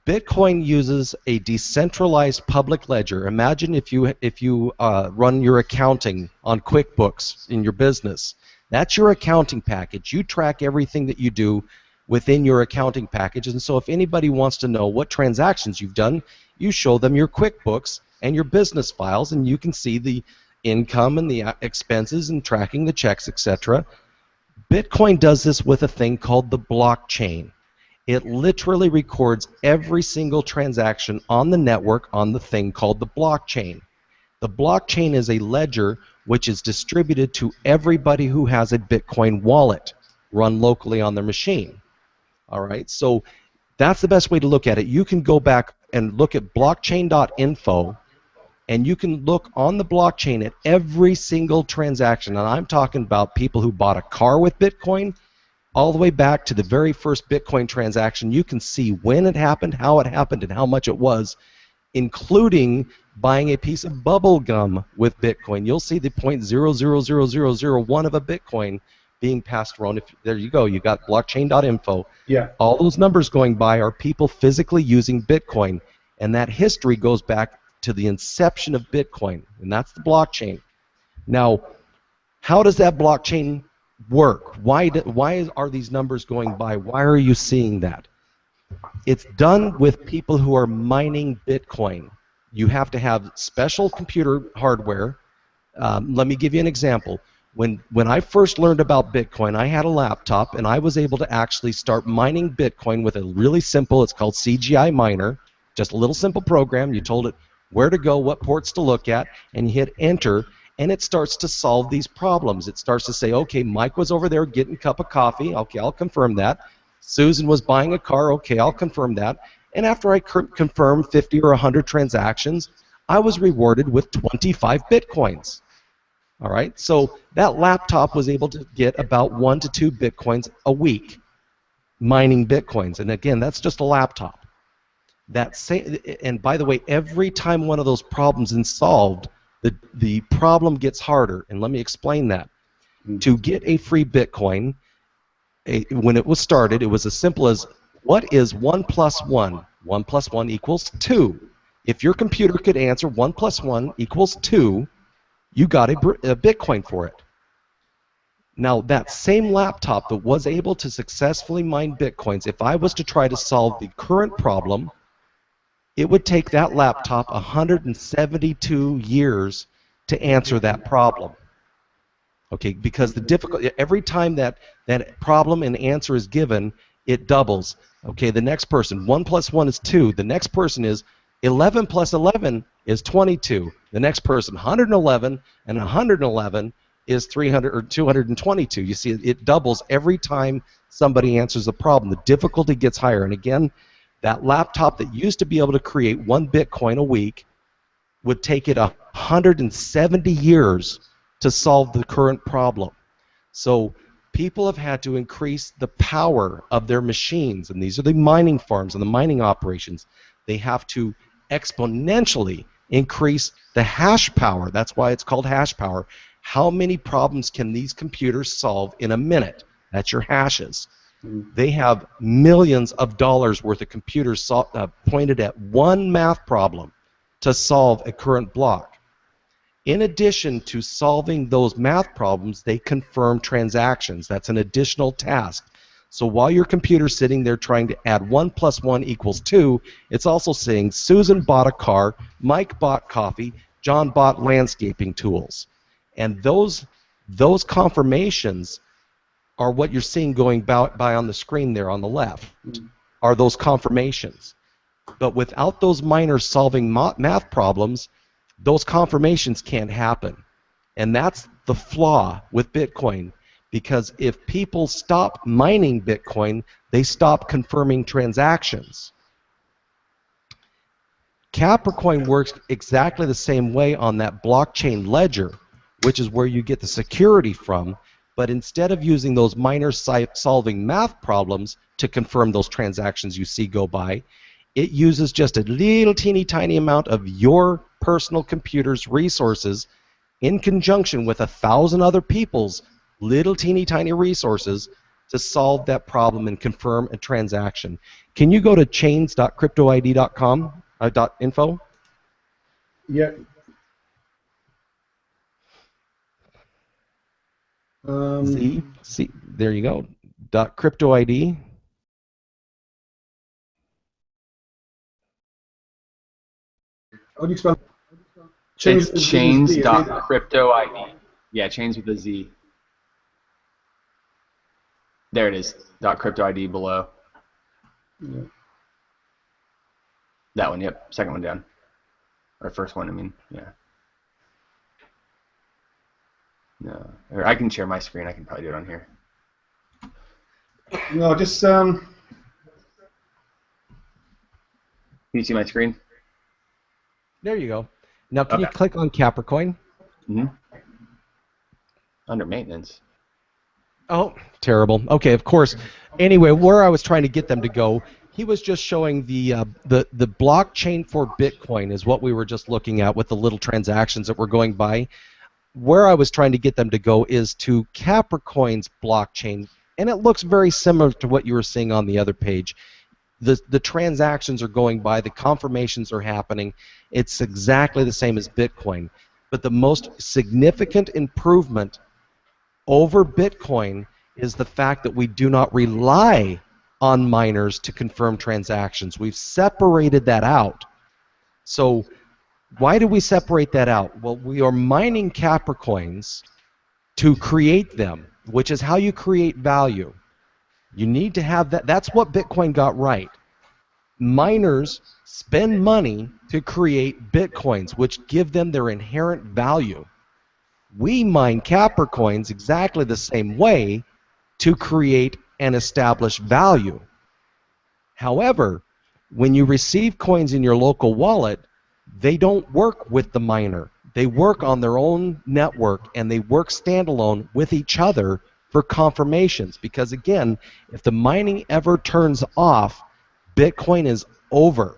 Speaker 3: Bitcoin uses a decentralized public ledger. Imagine if you run your accounting on QuickBooks in your business. That's your accounting package. You track everything that you do within your accounting package. And so if anybody wants to know what transactions you've done, you show them your QuickBooks and your business files, and you can see the income and the expenses and tracking the checks, etc. Bitcoin does this with a thing called the blockchain. It literally records every single transaction on the network on the thing called the blockchain. The blockchain is a ledger which is distributed to everybody who has a Bitcoin wallet run locally on their machine. All right, so that's the best way to look at it. You can go back and look at blockchain.info, and you can look on the blockchain at every single transaction. And I'm talking about people who bought a car with Bitcoin, all the way back to the very first Bitcoin transaction. You can see when it happened, how it happened, and how much it was, including buying a piece of bubble gum with Bitcoin. You'll see the 0.000001 of a Bitcoin being passed around. There you go. You got blockchain.info.
Speaker 1: Yeah.
Speaker 3: All those numbers going by are people physically using Bitcoin, and that history goes back to the inception of Bitcoin, and that's the blockchain. Now, how does that blockchain work? Why are these numbers going by? Why are you seeing that? It's done with people who are mining Bitcoin. You have to have special computer hardware. Let me give you an example. When I first learned about Bitcoin, I had a laptop, and I was able to actually start mining Bitcoin with a really simple, it's called CGI Miner, just a little simple program. You told it where to go, what ports to look at, and you hit enter, and it starts to solve these problems. It starts to say, okay, Mike was over there getting a cup of coffee. Okay, I'll confirm that. Susan was buying a car. Okay, I'll confirm that. And after I confirmed 50 or 100 transactions, I was rewarded with 25 Bitcoins. All right, so that laptop was able to get about 1 to 2 Bitcoins a week mining Bitcoins. And again, that's just a laptop. And by the way, every time one of those problems is solved, the problem gets harder, and let me explain that. To get a free Bitcoin, when it was started, it was as simple as, what is 1 plus 1? 1 plus 1 equals 2. If your computer could answer 1 plus 1 equals 2, you got a Bitcoin for it. Now, that same laptop that was able to successfully mine Bitcoins, if I was to try to solve the current problem, it would take that laptop 172 years to answer that problem. Okay, because the difficulty, every time that problem and answer is given, it doubles. Okay, the next person, 1 plus 1 is 2. The next person is 11 plus 11 is 22. The next person, 111, and 111 is 300 or 222. You see, it doubles every time somebody answers a problem. The difficulty gets higher. And again, that laptop that used to be able to create 1 Bitcoin a week would take it 170 years to solve the current problem. So people have had to increase the power of their machines, and these are the mining farms and the mining operations. They have to exponentially increase the hash power. That's why it's called hash power. How many problems can these computers solve in a minute? That's your hashes. They have millions of dollars worth of computers pointed at one math problem to solve a current block. In addition to solving those math problems, they confirm transactions. That's an additional task. So while your computer's sitting there trying to add 1 plus 1 equals 2, it's also saying Susan bought a car, Mike bought coffee, John bought landscaping tools. And those confirmations are what you're seeing going by on the screen there on the left, are those confirmations. But without those miners solving math problems, those confirmations can't happen. And that's the flaw with Bitcoin, because if people stop mining Bitcoin, they stop confirming transactions. Capricoin works exactly the same way on that blockchain ledger, which is where you get the security from, but instead of using those miners solving math problems to confirm those transactions you see go by, It uses just a little teeny tiny amount of your personal computer's resources in conjunction with 1,000 other people's little teeny tiny resources to solve that problem and confirm a transaction. Can you go to chains.cryptoid.com, .info?
Speaker 1: Yeah.
Speaker 3: See, there you go. .cryptoid.
Speaker 1: How do you spell?
Speaker 2: It's chains.cryptoid. Yeah, chains with a Z. There it is. .cryptoid below.
Speaker 1: Yeah.
Speaker 2: That one, yep. Second one down. Or first one, I mean, yeah. No, or I can share my screen. I can probably do it on here.
Speaker 1: No, just
Speaker 2: Can you see my screen?
Speaker 3: There you go. Now, can you click on Capricoin?
Speaker 2: Mm-hmm. Under maintenance.
Speaker 3: Oh, terrible. Okay, of course. Anyway, where I was trying to get them to go, he was just showing the blockchain for Bitcoin is what we were just looking at with the little transactions that were going by. Where I was trying to get them to go is to Capricoin's blockchain, and it looks very similar to what you were seeing on the other page. The transactions are going by, the confirmations are happening. It's exactly the same as Bitcoin. But the most significant improvement over Bitcoin is the fact that we do not rely on miners to confirm transactions. We've separated that out. So why do we separate that out? Well, we are mining Capricoins to create them, which is how you create value. You need to have that. That's what Bitcoin got right. Miners spend money to create Bitcoins, which give them their inherent value. We mine Capricoins exactly the same way to create and establish value. However, when you receive coins in your local wallet, they don't work with the miner. They work on their own network, and they work standalone with each other for confirmations. Because again, if the mining ever turns off, Bitcoin is over.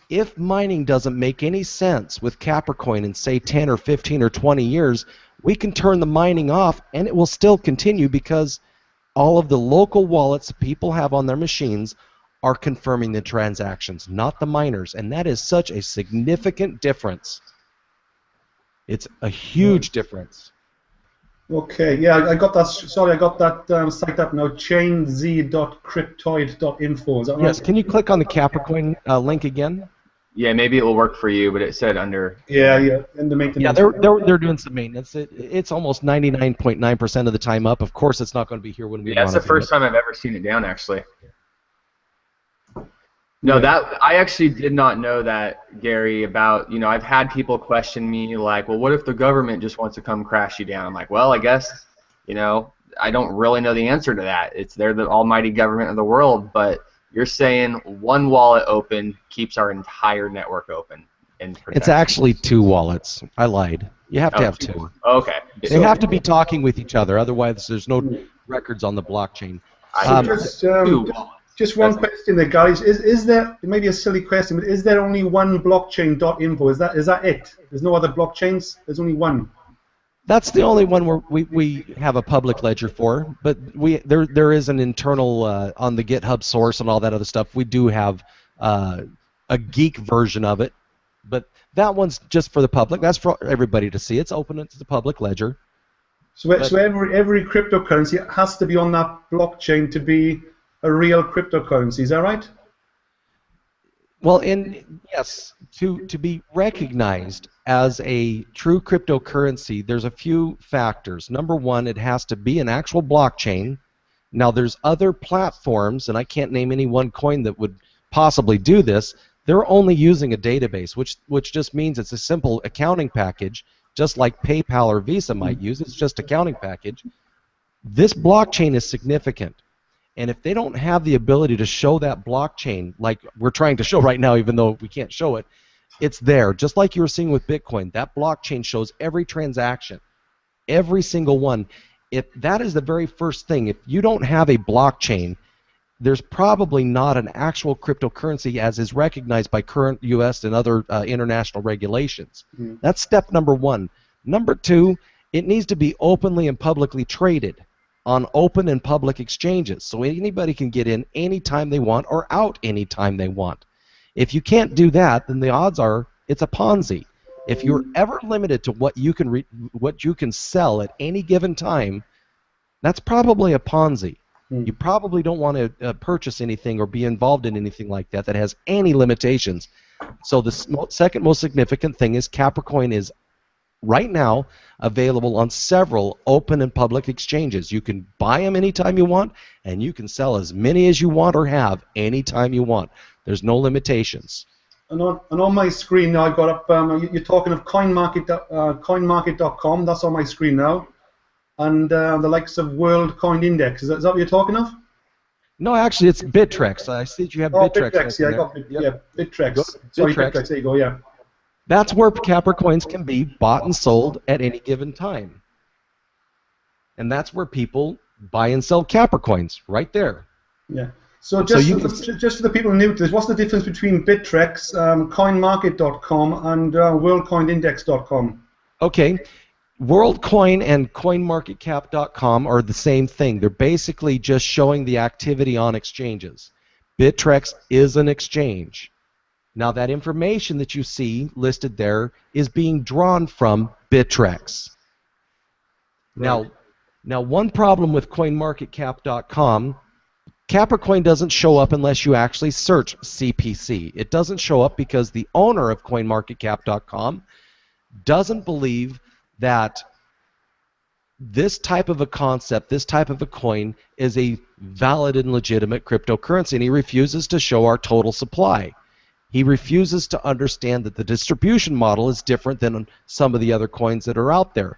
Speaker 3: If mining doesn't make any sense with Capricoin in, say, 10 or 15 or 20 years, we can turn the mining off, and it will still continue because all of the local wallets people have on their machines are confirming the transactions, not the miners. And that is such a significant difference. It's a huge difference.
Speaker 1: Okay, yeah, I got that. Sorry, I got that site up now. chainz.cryptoid.info. Is that right?
Speaker 3: Yes. Can you click on the Capricoin link again?
Speaker 2: Yeah, maybe it will work for you, but it said under.
Speaker 1: Yeah, in the maintenance.
Speaker 3: Yeah, they're doing some maintenance. It's almost 99.9% of the time up. Of course, it's not going to be here when we.
Speaker 2: Yeah, that's the first time I've ever seen it down, actually. No, I actually did not know that, Gary, about, I've had people question me like, well, what if the government just wants to come crash you down? I'm like, well, I guess, I don't really know the answer to that. They're the almighty government of the world, but you're saying one wallet open keeps our entire network open.
Speaker 3: It's actually two wallets. I lied. You have to have two.
Speaker 2: Okay.
Speaker 3: They have to be talking with each other, otherwise there's no records on the blockchain.
Speaker 1: Just one question there, guys. Is there, it may be a silly question, but is there only one blockchain.info? Is that it? There's no other blockchains? There's only one?
Speaker 3: That's the only one where we have a public ledger for, but there is an internal on the GitHub source and all that other stuff. We do have a geek version of it, but that one's just for the public. That's for everybody to see. It's open to the public ledger.
Speaker 1: So every cryptocurrency has to be on that blockchain to be a real cryptocurrency. Is that right?
Speaker 3: Well, yes, to be recognized as a true cryptocurrency, there's a few factors. Number one, it has to be an actual blockchain. Now, there's other platforms, and I can't name any OneCoin that would possibly do this. They're only using a database, which just means it's a simple accounting package, just like PayPal or Visa might use. It's just accounting package. This blockchain is significant. And if they don't have the ability to show that blockchain, like we're trying to show right now, even though we can't show it, it's there. Just like you were seeing with Bitcoin, that blockchain shows every transaction, every single one. If that is the very first thing, if you don't have a blockchain, there's probably not an actual cryptocurrency as is recognized by current U.S. and other international regulations. That's step number one. Number two, it needs to be openly and publicly traded on open and public exchanges, so anybody can get in anytime they want or out anytime they want. If you can't do that, then the odds are it's a Ponzi. If you're ever limited to what you can sell at any given time, that's probably a Ponzi. You probably don't want to purchase anything or be involved in anything like that that has any limitations. So the second most significant thing is Capricoin is right now available on several open and public exchanges. You can buy them anytime you want, and you can sell as many as you want or have anytime you want. There's no limitations.
Speaker 1: And on my screen now, I've got up, you're talking of coinmarket.com, that's on my screen now. And the likes of World Coin Index, is that what you're talking of?
Speaker 3: No, actually, it's Bittrex. I see that you have Bittrex.
Speaker 1: Bittrex, yeah, I got Bittrex. Sorry, Bittrex, there you go, yeah.
Speaker 3: That's where Capricoins can be bought and sold at any given time. And that's where people buy and sell Capricoins, right there.
Speaker 1: Yeah. So just for the people new to this, what's the difference between Bittrex, coinmarket.com, and worldcoinindex.com?
Speaker 3: Okay. WorldCoin and CoinMarketCap.com are the same thing. They're basically just showing the activity on exchanges. Bittrex is an exchange. Now that information that you see listed there is being drawn from Bittrex. Right. Now one problem with CoinMarketCap.com, Capricoin doesn't show up unless you actually search CPC. It doesn't show up because the owner of CoinMarketCap.com doesn't believe that this type of a concept, this type of a coin, is a valid and legitimate cryptocurrency, and he refuses to show our total supply. He refuses to understand that the distribution model is different than some of the other coins that are out there.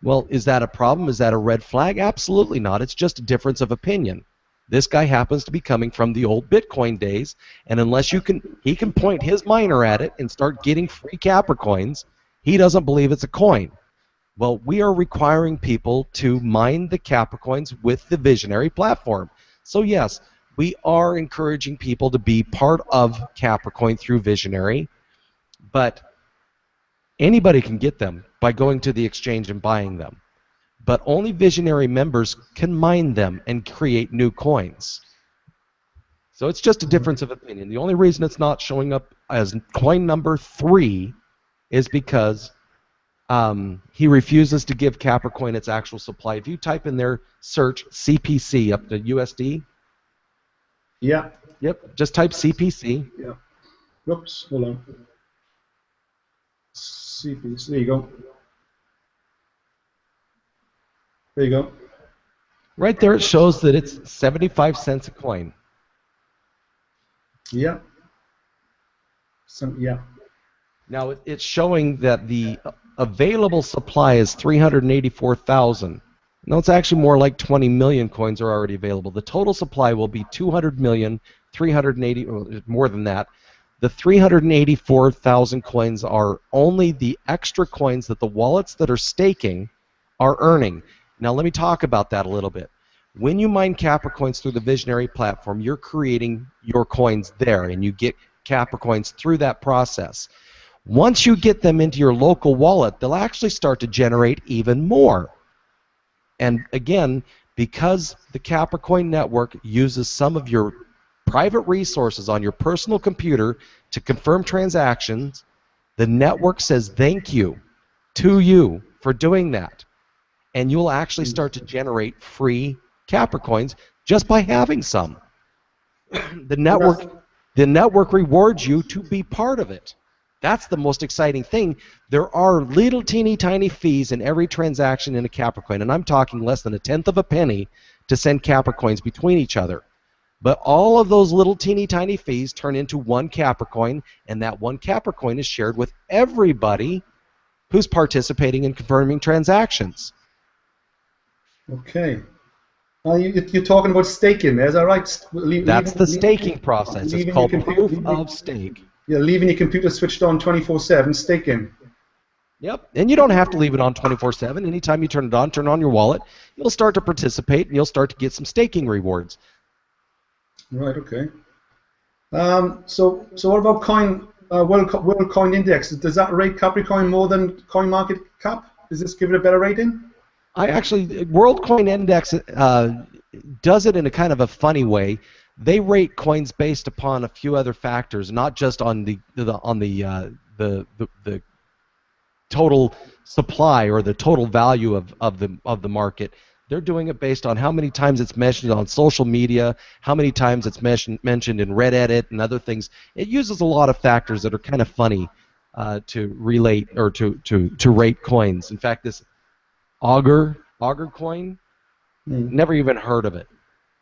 Speaker 3: Well, is that a problem? Is that a red flag? Absolutely not. It's just a difference of opinion. This guy happens to be coming from the old Bitcoin days, and unless he can point his miner at it and start getting free Capricoins, he doesn't believe it's a coin. Well, we are requiring people to mine the Capricoins with the Visionary platform. So yes, we are encouraging people to be part of Capricoin through Visionary, but anybody can get them by going to the exchange and buying them. But only Visionary members can mine them and create new coins. So it's just a difference of opinion. The only reason it's not showing up as coin number 3 is because he refuses to give Capricoin its actual supply. If you type in there, search CPC up to USD.
Speaker 1: Yeah.
Speaker 3: Yep. Just type CPC.
Speaker 1: Yeah. Oops. Hold on. CPC. There you go. There you go.
Speaker 3: Right there, it shows that it's 75 cents a coin.
Speaker 1: Yeah. Yeah.
Speaker 3: Now it's showing that the available supply is 384,000. No, it's actually more like 20 million coins are already available. The total supply will be 200,380,000, or more than that. The 384,000 coins are only the extra coins that the wallets that are staking are earning. Now let me talk about that a little bit. When you mine Capricoins through the Visionary platform, you're creating your coins there, and you get Capricoins through that process. Once you get them into your local wallet, they'll actually start to generate even more. And again, because the Capricoin network uses some of your private resources on your personal computer to confirm transactions, the network says thank you to you for doing that. And you'll actually start to generate free Capricoins just by having some. The network rewards you to be part of it. That's the most exciting thing. There are little teeny tiny fees in every transaction in a Capricoin, and I'm talking less than 1/10 of a penny to send Capricoins between each other. But all of those little teeny tiny fees turn into one Capricoin, and that one Capricoin is shared with everybody who's participating in confirming transactions.
Speaker 1: Okay. You're talking about staking there, is that right?
Speaker 3: That's the staking process. It's called proof of stake.
Speaker 1: Yeah, leaving your computer switched on 24/7, staking.
Speaker 3: Yep, and you don't have to leave it on 24/7. Anytime you turn it on your wallet, you'll start to participate, and you'll start to get some staking rewards.
Speaker 1: Right. Okay. So what about World Coin Index? Does that rate Capricoin more than Coin Market Cap? Does this give it a better rating?
Speaker 3: I actually, WorldCoin Index does it in a kind of a funny way. They rate coins based upon a few other factors, not just on the total supply or the total value of the market. They're doing it based on how many times it's mentioned on social media, how many times it's mentioned in Reddit and other things. It uses a lot of factors that are kind of funny to relate or to rate coins. In fact, this Augur coin, never even heard of it.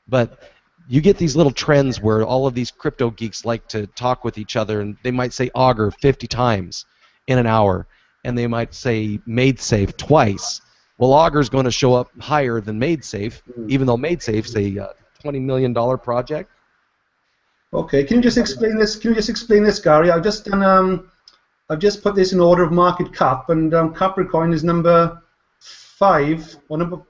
Speaker 3: But you get these little trends where all of these crypto geeks like to talk with each other, and they might say Augur 50 times in an hour, and they might say MadeSafe twice. Well, Augur's going to show up higher than MadeSafe, even though MadeSafe's a $20 million project.
Speaker 1: Okay, can you just explain this? Gary? I've just put this in order of market cap, and Capricoin is number 5 or number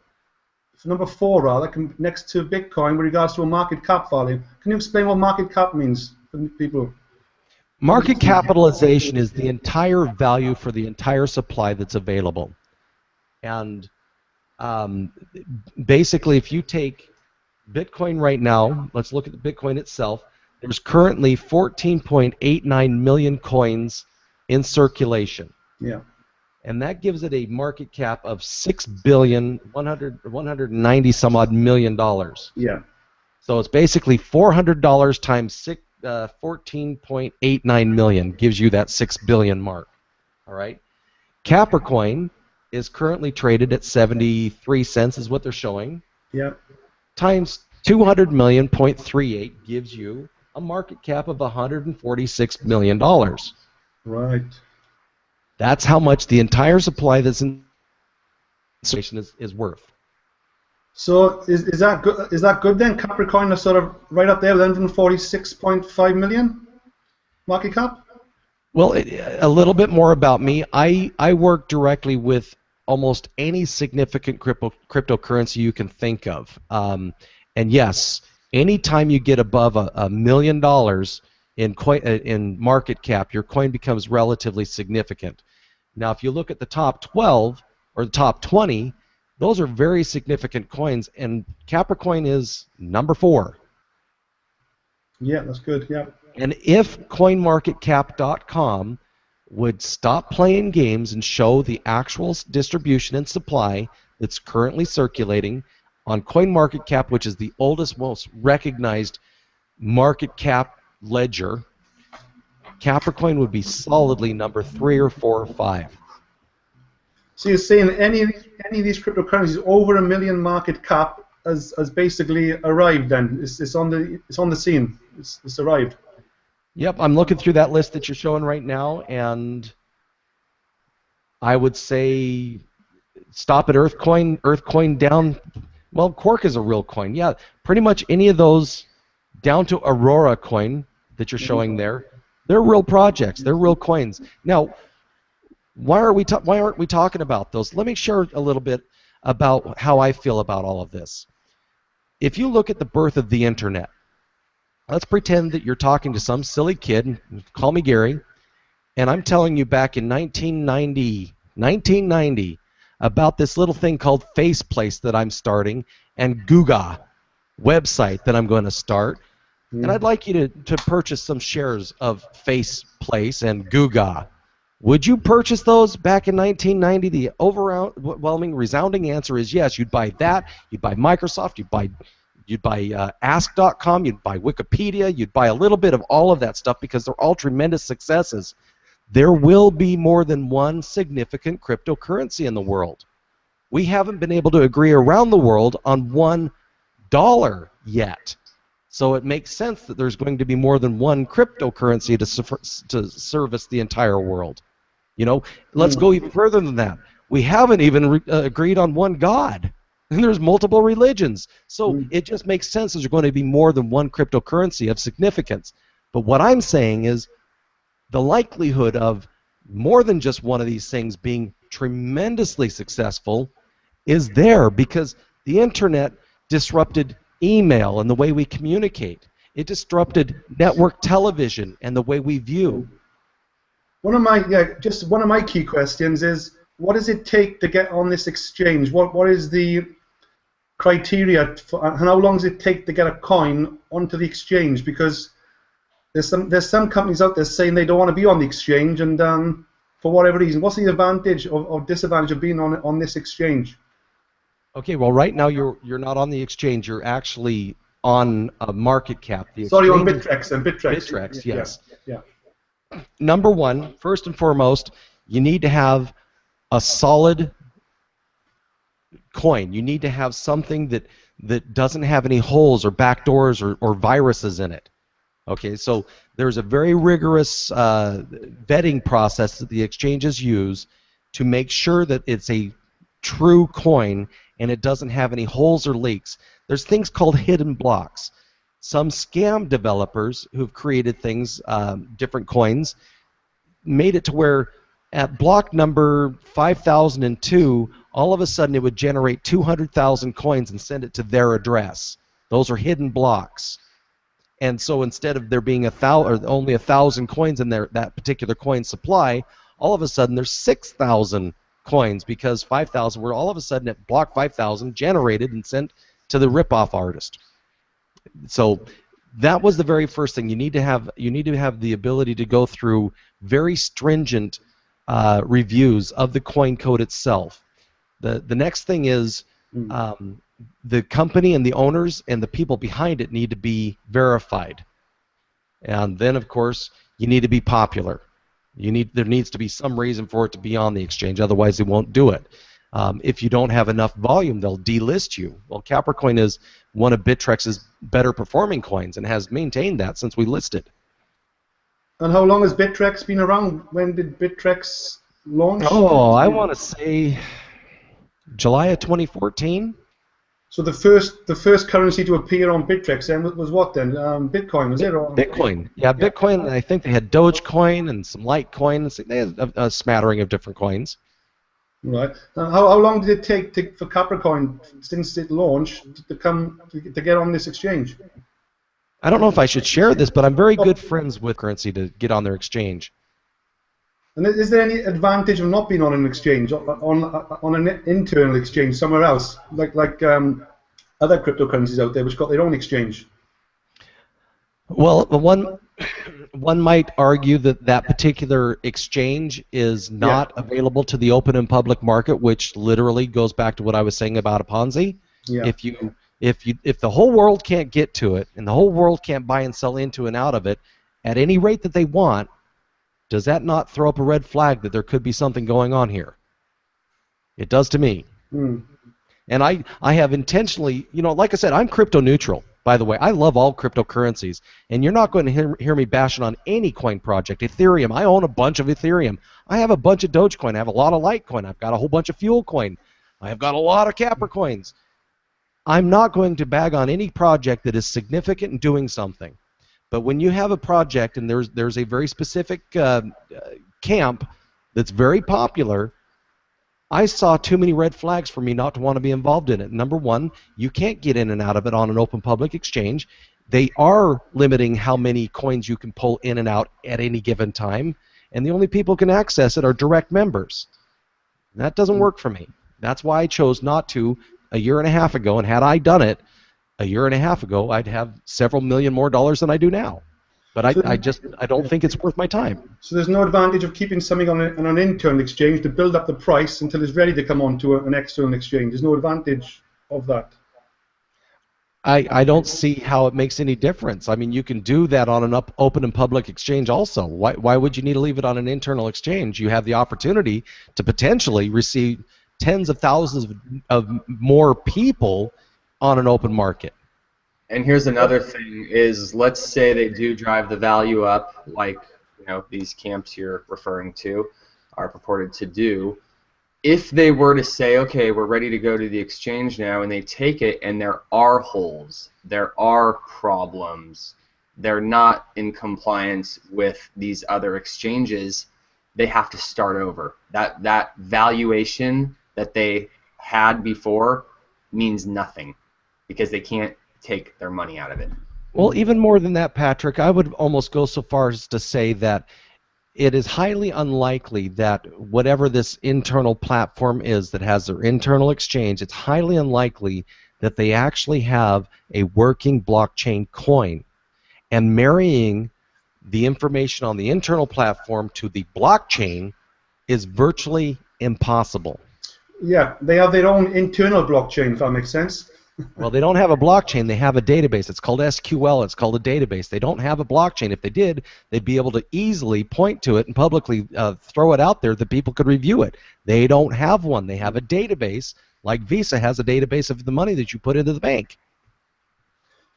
Speaker 1: 4 rather, next to Bitcoin with regards to a market cap value. Can you explain what market cap means for people?
Speaker 3: Market capitalization is the entire value for the entire supply that's available. And basically, if you take Bitcoin right now, let's look at the Bitcoin itself. There's currently 14.89 million coins in circulation.
Speaker 1: Yeah.
Speaker 3: And that gives it a market cap of $6,190 some odd million dollars.
Speaker 1: Yeah.
Speaker 3: So it's basically $400 times 14.89 million gives you that $6 billion mark. All right. Capricoin is currently traded at 73 cents, is what they're showing.
Speaker 1: Yeah.
Speaker 3: Times 200 million, 0.38 gives you a market cap of $146 million.
Speaker 1: Right.
Speaker 3: That's how much the entire supply that's in circulation is worth.
Speaker 1: So is that good? Is that good then? Capricoin is sort of right up there with 146.5 million market cap.
Speaker 3: Well, a little bit more about me. I work directly with almost any significant cryptocurrency you can think of. And yes, anytime you get above $1 million in market cap, your coin becomes relatively significant. Now, if you look at the top 12 or the top 20, those are very significant coins, and Capricoin is number 4.
Speaker 1: Yeah, that's good. Yeah.
Speaker 3: And if CoinMarketCap.com would stop playing games and show the actual distribution and supply that's currently circulating on CoinMarketCap, which is the oldest, most recognized market cap ledger, Capricoin would be solidly number 3 or 4 or 5.
Speaker 1: So you're saying any of these cryptocurrencies over $1 million market cap has basically arrived then? It's on the scene. It's arrived.
Speaker 3: Yep, I'm looking through that list that you're showing right now, and I would say stop at Earthcoin down. Well, Quark is a real coin. Yeah, pretty much any of those down to Aurora coin that you're showing there, they're real projects. They're real coins. Now, why aren't we talking about those? Let me share a little bit about how I feel about all of this. If you look at the birth of the internet, let's pretend that you're talking to some silly kid, call me Gary, and I'm telling you back in 1990 about this little thing called Faceplace that I'm starting and Guga website that I'm going to start. And I'd like you to purchase some shares of Faceplace and Guga. Would you purchase those back in 1990? The overwhelming, resounding answer is yes. You'd buy that. You'd buy Microsoft. You'd buy Ask.com. You'd buy Wikipedia. You'd buy a little bit of all of that stuff because they're all tremendous successes. There will be more than one significant cryptocurrency in the world. We haven't been able to agree around the world on $1 yet. So it makes sense that there's going to be more than one cryptocurrency to service the entire world. You know, let's go even further than that. We haven't even agreed on one God, and there's multiple religions. So it just makes sense there's going to be more than one cryptocurrency of significance. But what I'm saying is the likelihood of more than just one of these things being tremendously successful is there because the internet disrupted email and the way we communicate. It disrupted network television and the way we view.
Speaker 1: One of my key questions is, what does it take to get on this exchange? What is the criteria for, and how long does it take to get a coin onto the exchange? Because there's some companies out there saying they don't want to be on the exchange, and for whatever reason, what's the advantage or disadvantage of being on this exchange?
Speaker 3: Okay, well, right now you're not on the exchange. You're actually on a market cap.
Speaker 1: Sorry, on Bittrex and
Speaker 3: Bittrex, yes.
Speaker 1: Yeah.
Speaker 3: Number one, first and foremost, you need to have a solid coin. You need to have something that doesn't have any holes or backdoors or viruses in it. Okay, so there's a very rigorous vetting process that the exchanges use to make sure that it's a true coin and it doesn't have any holes or leaks. There's things called hidden blocks. Some scam developers who've created things, different coins, made it to where at block number 5002, all of a sudden it would generate 200,000 coins and send it to their address. Those are hidden blocks. And so instead of there being only 1,000 coins in that particular coin supply, all of a sudden there's 6,000 coins because 5,000 were all of a sudden at block 5,000 generated and sent to the ripoff artist. So that was the very first thing. You need to have the ability to go through very stringent reviews of the coin code itself. The next thing is the company and the owners and the people behind it need to be verified. And then, of course, you need to be popular. There needs to be some reason for it to be on the exchange, otherwise they won't do it. If you don't have enough volume, they'll delist you. Well, Capricoin is one of Bittrex's better performing coins and has maintained that since we listed.
Speaker 1: And how long has Bittrex been around? When did Bittrex launch?
Speaker 3: Oh, I want to say July of 2014.
Speaker 1: So the first currency to appear on Bittrex then was what then? Bitcoin, was it? Or?
Speaker 3: Bitcoin. Yeah, Bitcoin. I think they had Dogecoin and some Litecoin. They had a smattering of different coins.
Speaker 1: Right. How long did it take for Capricoin, since it launched, to get on this exchange?
Speaker 3: I don't know if I should share this, but I'm very good friends with Currency to get on their exchange.
Speaker 1: And is there any advantage of not being on an exchange, on an internal exchange somewhere else, like other cryptocurrencies out there which got their own exchange?
Speaker 3: Well, one might argue that particular exchange is not available to the open and public market, which literally goes back to what I was saying about a Ponzi.
Speaker 1: Yeah.
Speaker 3: If the whole world can't get to it and the whole world can't buy and sell into and out of it at any rate that they want, does that not throw up a red flag that there could be something going on here? It does to me. And I have intentionally, like I said, I'm crypto neutral. By the way, I love all cryptocurrencies, and you're not going to hear me bashing on any coin project. Ethereum, I own a bunch of Ethereum. I have a bunch of Dogecoin. I have a lot of Litecoin. I've got a whole bunch of Fuel Coin. I have got a lot of Capricoins. I'm not going to bag on any project that is significant in doing something. But when you have a project and there's a very specific camp that's very popular, I saw too many red flags for me not to want to be involved in it. Number one, you can't get in and out of it on an open public exchange. They are limiting how many coins you can pull in and out at any given time, and the only people who can access it are direct members. And that doesn't work for me. That's why I chose not to a year and a half ago, and had I done it a year and a half ago, I'd have several million more dollars than I do now. But I don't think it's worth my time.
Speaker 1: So there's no advantage of keeping something on an internal exchange to build up the price until it's ready to come onto an external exchange. There's no advantage of that.
Speaker 3: I don't see how it makes any difference. I mean, you can do that on an open and public exchange also. Why would you need to leave it on an internal exchange? You have the opportunity to potentially receive tens of thousands of more people on an open market.
Speaker 2: And here's another thing is, let's say they do drive the value up, like these camps you're referring to are purported to do. If they were to say, okay, we're ready to go to the exchange now, and they take it and there are holes, there are problems, they're not in compliance with these other exchanges, they have to start over. That valuation that they had before means nothing because they can't take their money out of it.
Speaker 3: Well, even more than that, Patrick, I would almost go so far as to say that it is highly unlikely that whatever this internal platform is that has their internal exchange, it's highly unlikely that they actually have a working blockchain coin. And marrying the information on the internal platform to the blockchain is virtually impossible.
Speaker 1: Yeah, they have their own internal blockchain, if that makes sense.
Speaker 3: Well, they don't have a blockchain. They have a database. It's called SQL. It's called a database. They don't have a blockchain. If they did, they'd be able to easily point to it and publicly throw it out there that people could review it. They don't have one. They have a database, like Visa has a database of the money that you put into the bank.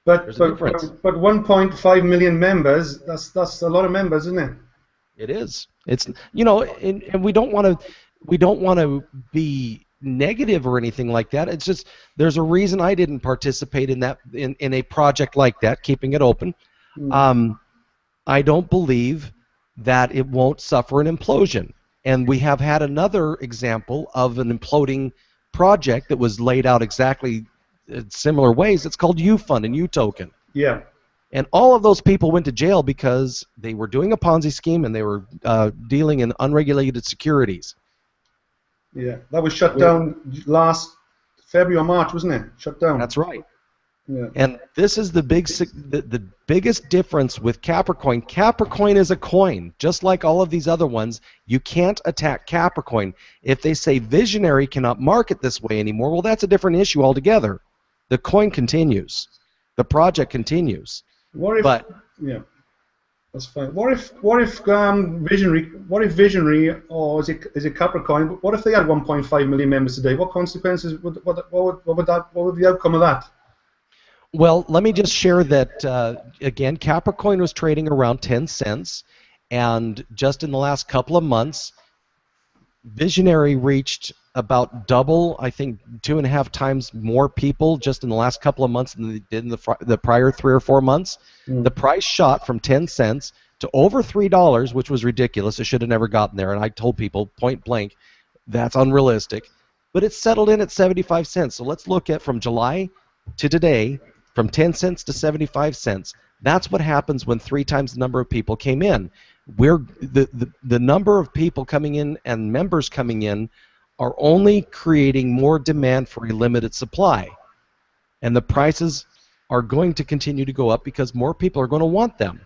Speaker 1: But
Speaker 3: There's a difference.
Speaker 1: but 1.5 million members, that's a lot of members, isn't it?
Speaker 3: It is. It's, you know, and we don't want to be negative or anything like that. It's just there's a reason I didn't participate in that in a project like that, keeping it open. I don't believe that it won't suffer an implosion. And we have had another example of an imploding project that was laid out exactly in similar ways. It's called UFund and UToken.
Speaker 1: Yeah.
Speaker 3: And all of those people went to jail because they were doing a Ponzi scheme and they were dealing in unregulated securities.
Speaker 1: Yeah, that was shut down last February or March, wasn't it? Shut down.
Speaker 3: That's right.
Speaker 1: Yeah.
Speaker 3: And this is the biggest difference with Capricoin. Capricoin is a coin, just like all of these other ones. You can't attack Capricoin. If they say Visionary cannot market this way anymore, well, that's a different issue altogether. The coin continues. The project continues.
Speaker 1: What if?
Speaker 3: But,
Speaker 1: yeah, that's fine. What if Visionary, or is it Capricoin? What if they had 1.5 million members today? What consequences what would the outcome of that?
Speaker 3: Well, let me just share that again. Capricoin was trading around 10 cents, and just in the last couple of months, Visionary reached about double, I think 2.5 times more people just in the last couple of months than they did in the prior 3 or 4 months. The price shot from 10 cents to over $3, which was ridiculous. It should have never gotten there, and I told people point blank, that's unrealistic. But it's settled in at 75 cents. So let's look at from July to today, from 10 cents to 75 cents. That's what happens when 3 times the number of people came in. The number of people coming in and members coming in are only creating more demand for a limited supply. And the prices are going to continue to go up because more people are going to want them.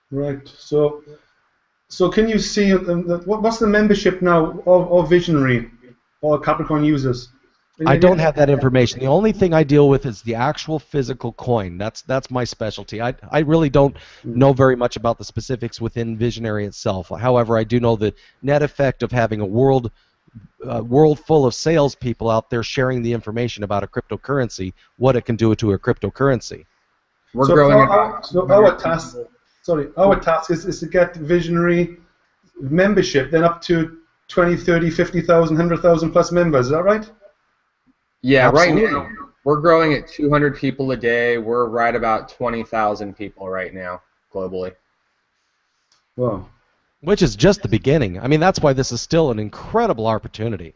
Speaker 1: Right. So can you see what's the membership now of Visionary or Capricorn users?
Speaker 3: I don't have that information. The only thing I deal with is the actual physical coin. That's my specialty. I really don't know very much about the specifics within Visionary itself. However, I do know the net effect of having a world full of salespeople out there sharing the information about a cryptocurrency, what it can do to a cryptocurrency.
Speaker 2: We're growing.
Speaker 1: Our task is to get Visionary membership then up to 20, 30, 50,000, 100,000 plus members. Is that right?
Speaker 2: Yeah,
Speaker 3: Absolutely.
Speaker 2: right now we're growing at 200 people a day. We're right about 20,000 people right now globally.
Speaker 1: Wow.
Speaker 3: Which is just the beginning. I mean, that's why this is still an incredible opportunity.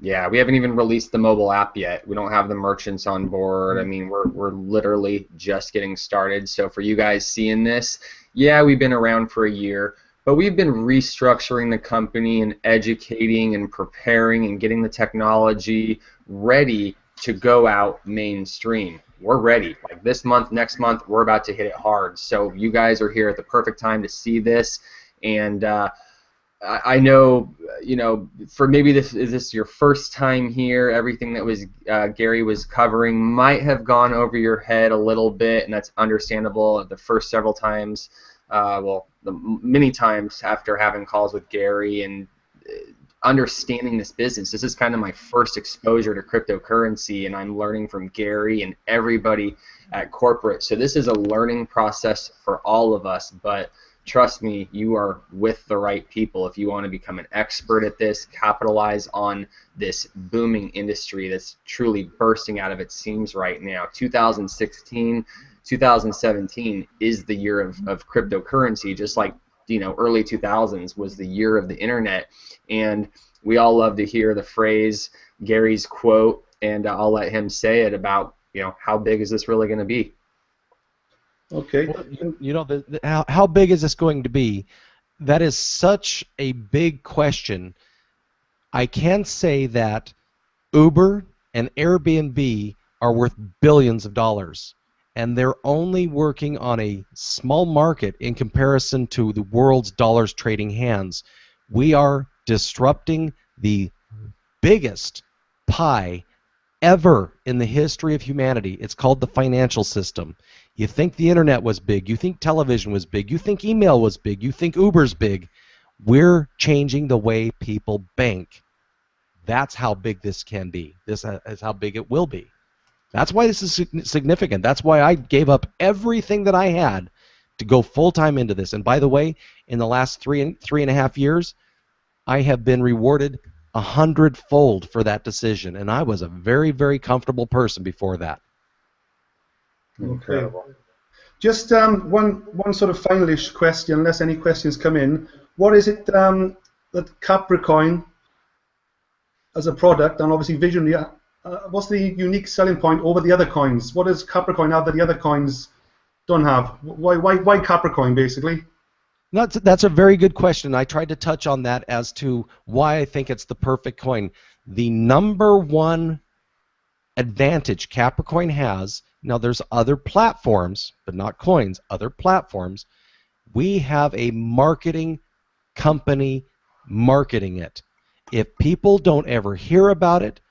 Speaker 2: Yeah, we haven't even released the mobile app yet. We don't have the merchants on board. I mean, we're literally just getting started. So for you guys seeing this, yeah, we've been around for a year, but we've been restructuring the company and educating and preparing and getting the technology ready to go out mainstream. We're ready. Like this month, next month, we're about to hit it hard. So you guys are here at the perfect time to see this. And I know, you know, for maybe this is your first time here, everything that was Gary was covering might have gone over your head a little bit, and that's understandable. The first several times, many times after having calls with Gary and understanding this business, this is kind of my first exposure to cryptocurrency, and I'm learning from Gary and everybody at corporate. So this is a learning process for all of us, but trust me, you are with the right people if you want to become an expert at this, capitalize on this booming industry that's truly bursting out of its seams right now. 2016, 2017 is the year of cryptocurrency, just like, you know, early 2000s was the year of the internet. And we all love to hear the phrase, Gary's quote, and I'll let him say it about, how big is this really going to be?
Speaker 1: Okay.
Speaker 3: Well, how big is this going to be? That is such a big question. I can say that Uber and Airbnb are worth billions of dollars, and they're only working on a small market in comparison to the world's dollars trading hands. We are disrupting the biggest pie ever in the history of humanity. It's called the financial system. You think the internet was big, you think television was big, you think email was big, you think Uber's big. We're changing the way people bank. That's how big this can be. This is how big it will be. That's why this is significant. That's why I gave up everything that I had to go full-time into this. And by the way, in the last three and a half years, I have been rewarded 100-fold for that decision. And I was a very, very comfortable person before that.
Speaker 2: Incredible.
Speaker 1: Just one sort of finalish question, unless any questions come in. What is it that Capricoin as a product, and obviously Visionary, what's the unique selling point over the other coins? What does Capricoin have that the other coins don't have? Why Capricoin, basically?
Speaker 3: That's a very good question. I tried to touch on that as to why I think it's the perfect coin. The number one advantage Capricoin has, now there's other platforms, but not coins, other platforms. We have a marketing company marketing it. If people don't ever hear about it,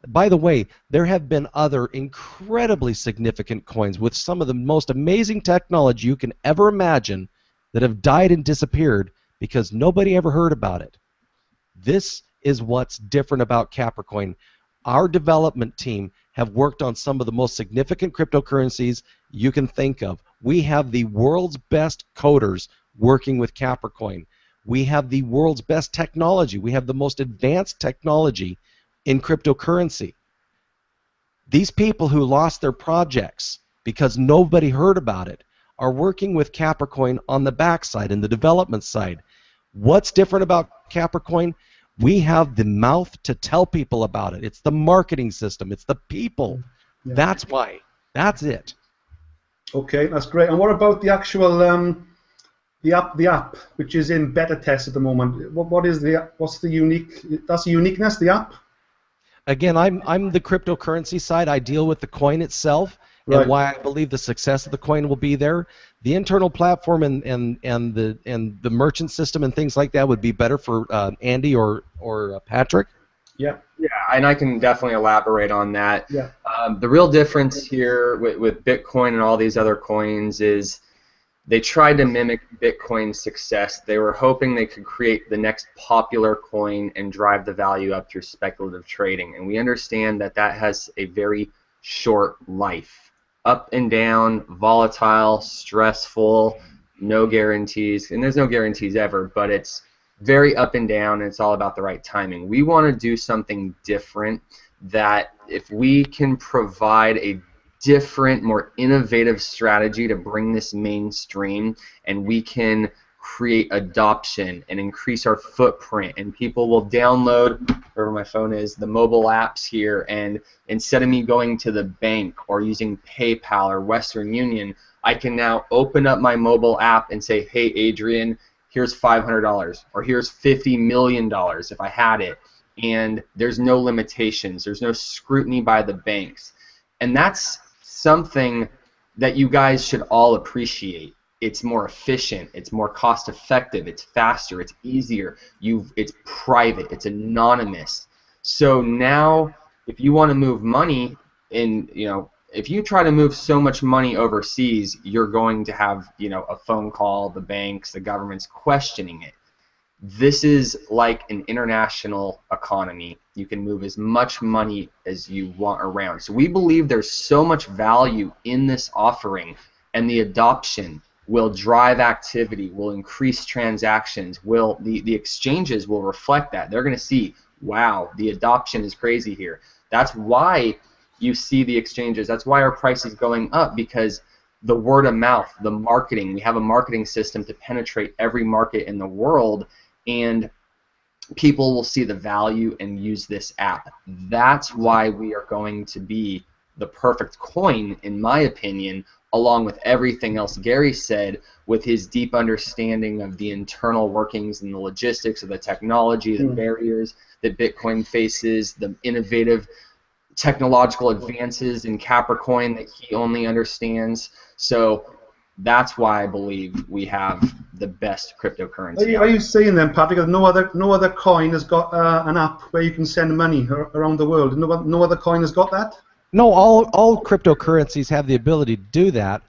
Speaker 3: by the way, there have been other incredibly significant coins with some of the most amazing technology you can ever imagine that have died and disappeared because nobody ever heard about it. This is what's different about Capricoin. Our development team have worked on some of the most significant cryptocurrencies you can think of. We have the world's best coders working with Capricoin. We have the world's best technology. We have the most advanced technology in cryptocurrency. These people who lost their projects because nobody heard about it are working with Capricoin on the backside, in the development side. What's different about Capricoin? We have the mouth to tell people about it. It's the marketing system. It's the people.
Speaker 1: Yeah.
Speaker 3: That's why. That's it.
Speaker 1: Okay, that's great. And what about the actual the app, which is in beta test at the moment? What's the uniqueness, the app?
Speaker 3: Again, I'm the cryptocurrency side. I deal with the coin itself,
Speaker 1: right,
Speaker 3: and why I believe the success of the coin will be there. The internal platform and the merchant system and things like that would be better for Andy or Patrick.
Speaker 1: Yeah.
Speaker 2: Yeah, and I can definitely elaborate on that.
Speaker 1: Yeah.
Speaker 2: The real difference here with Bitcoin and all these other coins is they tried to mimic Bitcoin's success. They were hoping they could create the next popular coin and drive the value up through speculative trading. And we understand that that has a very short life. Up and down, volatile, stressful, no guarantees. And there's no guarantees ever, but it's very up and down, and it's all about the right timing. We want to do something different, that if we can provide a different, more innovative strategy to bring this mainstream, and we can create adoption and increase our footprint, and people will download, wherever my phone is, the mobile apps here, and instead of me going to the bank or using PayPal or Western Union, I can now open up my mobile app and say, hey Adrian, here's $500 or here's $50 million if I had it, and there's no limitations, there's no scrutiny by the banks. And that's something that you guys should all appreciate. It's more efficient, it's more cost effective, it's faster, it's easier, it's private, it's anonymous. So now if you want to move money if you try to move so much money overseas, you're going to have, a phone call, the banks, the government's questioning it. This is like an international economy. You can move as much money as you want around. So we believe there's so much value in this offering, and the adoption will drive activity, will increase transactions, the exchanges will reflect that. They're going to see, wow, the adoption is crazy here. That's why you see the exchanges. That's why our price is going up, because the word of mouth, the marketing, we have a marketing system to penetrate every market in the world, and people will see the value and use this app. That's why we are going to be the perfect coin, in my opinion, along with everything else Gary said, with his deep understanding of the internal workings and the logistics of the technology, the barriers that Bitcoin faces, the innovative technological advances in Capricoin that he only understands. So that's why I believe we have the best cryptocurrency.
Speaker 1: Are you saying then, Patrick, that no other coin has got an app where you can send money around the world? No other coin has got that?
Speaker 3: No, all cryptocurrencies have the ability to do that.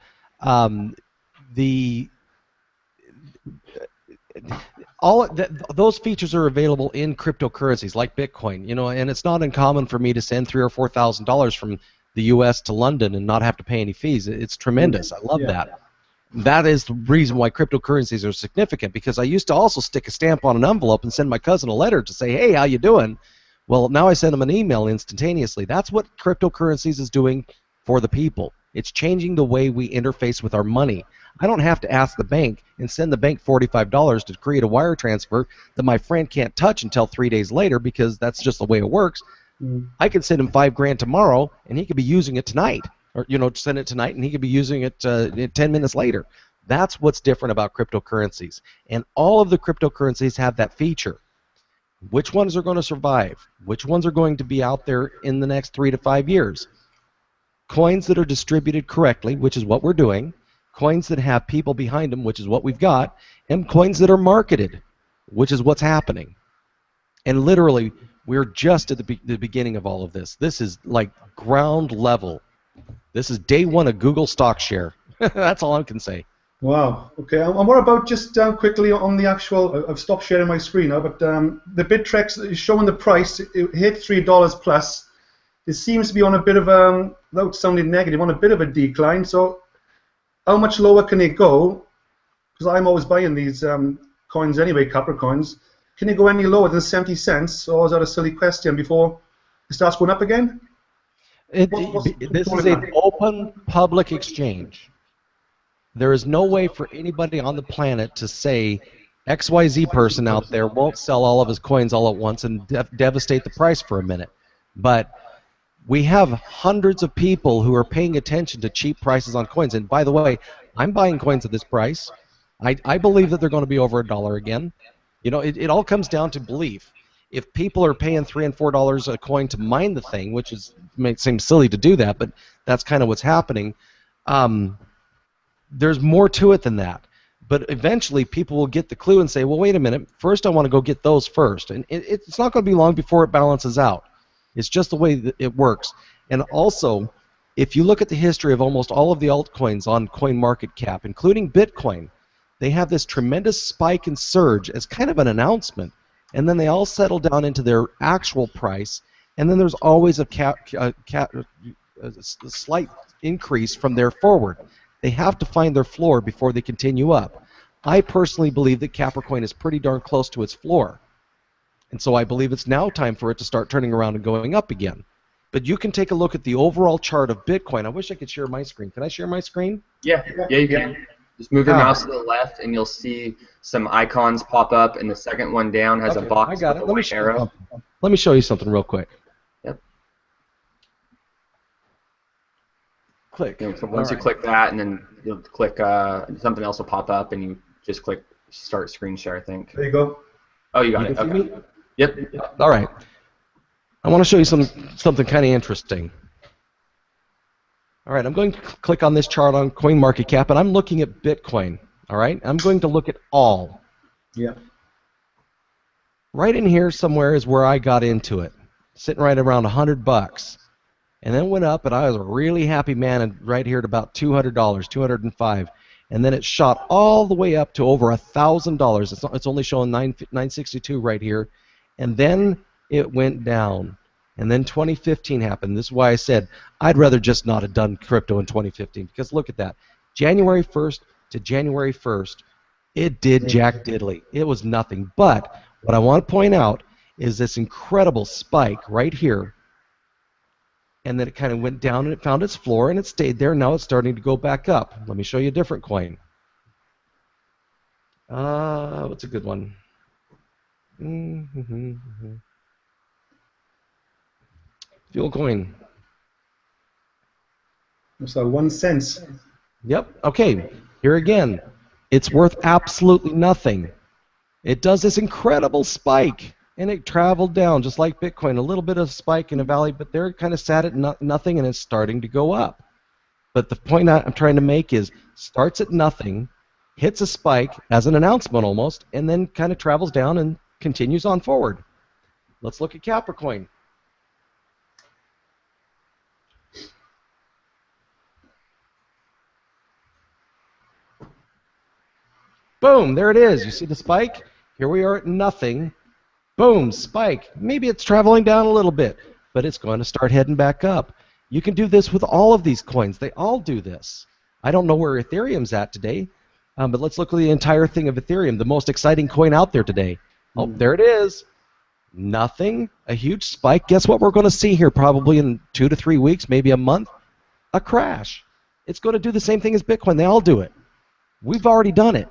Speaker 3: Those features are available in cryptocurrencies like Bitcoin, and it's not uncommon for me to send $3,000 or $4,000 from the U.S. to London and not have to pay any fees. It's tremendous. I love that. That is the reason why cryptocurrencies are significant, because I used to also stick a stamp on an envelope and send my cousin a letter to say, hey, how you doing? Well, now I send them an email instantaneously. That's what cryptocurrencies is doing for the people. It's changing the way we interface with our money. I don't have to ask the bank and send the bank $45 to create a wire transfer that my friend can't touch until 3 days later, because that's just the way it works. I could send him $5,000 tomorrow, and he could be using it tonight. Or, send it tonight, and he could be using it 10 minutes later. That's what's different about cryptocurrencies. And all of the cryptocurrencies have that feature. Which ones are going to survive? Which ones are going to be out there in the next 3 to 5 years? Coins that are distributed correctly, which is what we're doing. Coins that have people behind them, which is what we've got. And coins that are marketed, which is what's happening. And literally, we're just at the beginning of all of this. This is like ground level. This is day one of Google stock share. That's all I can say.
Speaker 1: Wow. Okay. And what about just quickly on the actual? I've stopped sharing my screen now, but the Bittrex is showing the price. It hit $3 plus. It seems to be on a bit of without sounding negative, on a bit of a decline. So, how much lower can it go? Because I'm always buying these coins anyway, Capricoins. Can it go any lower than 70 cents, or is that a silly question before it starts going up again?
Speaker 3: This is an open public exchange. There is no way for anybody on the planet to say XYZ person out there won't sell all of his coins all at once and devastate the price for a minute. But we have hundreds of people who are paying attention to cheap prices on coins. And by the way, I'm buying coins at this price. I believe that they're going to be over $1 again. It all comes down to belief. If people are paying $3 and $4 a coin to mine the thing, which may seem silly to do that, but that's kind of what's happening. There's more to it than that. But eventually people will get the clue and say, well, wait a minute, first I want to go get those first. And it's not going to be long before it balances out. It's just the way that it works. And also, if you look at the history of almost all of the altcoins on CoinMarketCap, including Bitcoin, they have this tremendous spike and surge as kind of an announcement. And then they all settle down into their actual price. And then there's always a slight increase from there forward. They have to find their floor before they continue up. I personally believe that Capricoin is pretty darn close to its floor. And so I believe it's now time for it to start turning around and going up again. But you can take a look at the overall chart of Bitcoin. I wish I could share my screen. Can I share my screen?
Speaker 2: Yeah, you can. Just move your mouse to the left, and you'll see some icons pop up, and the second one down has a box with a white arrow.
Speaker 3: Let me show you something real quick.
Speaker 2: Yep.
Speaker 3: Click.
Speaker 2: So once you click that, and then you'll click something else will pop up, and you just click start screen share, I think.
Speaker 1: There you go.
Speaker 2: Oh, you got it. Okay. Yep.
Speaker 3: All right. I want to show you something kind of interesting. All right, I'm going to click on this chart on CoinMarketCap, and I'm looking at Bitcoin. All right, I'm going to look at all.
Speaker 1: Yeah.
Speaker 3: Right in here somewhere is where I got into it, sitting right around $100, and then went up, and I was a really happy man, and right here at about $200, $205, and then it shot all the way up to over $1,000. It's only showing 962 right here, and then it went down. And then 2015 happened. This is why I said I'd rather just not have done crypto in 2015, because look at that. January 1st to January 1st, it did jack diddly. It was nothing. But what I want to point out is this incredible spike right here. And then it kind of went down and it found its floor and it stayed there. Now it's starting to go back up. Let me show you a different coin. What's a good one? Fuel coin.
Speaker 1: So 1 cent.
Speaker 3: Yep. Okay. Here again, it's worth absolutely nothing. It does this incredible spike, and it traveled down just like Bitcoin, a little bit of spike in a valley, but they're kind of sat at nothing, and it's starting to go up. But the point I'm trying to make is starts at nothing, hits a spike as an announcement almost, and then kind of travels down and continues on forward. Let's look at Capricoin. Boom, there it is. You see the spike? Here we are at nothing. Boom, spike. Maybe it's traveling down a little bit, but it's going to start heading back up. You can do this with all of these coins. They all do this. I don't know where Ethereum's at today, but let's look at the entire thing of Ethereum, the most exciting coin out there today. Oh, there it is. Nothing. A huge spike. Guess what we're going to see here probably in 2 to 3 weeks, maybe a month? A crash. It's going to do the same thing as Bitcoin. They all do it. We've already done it.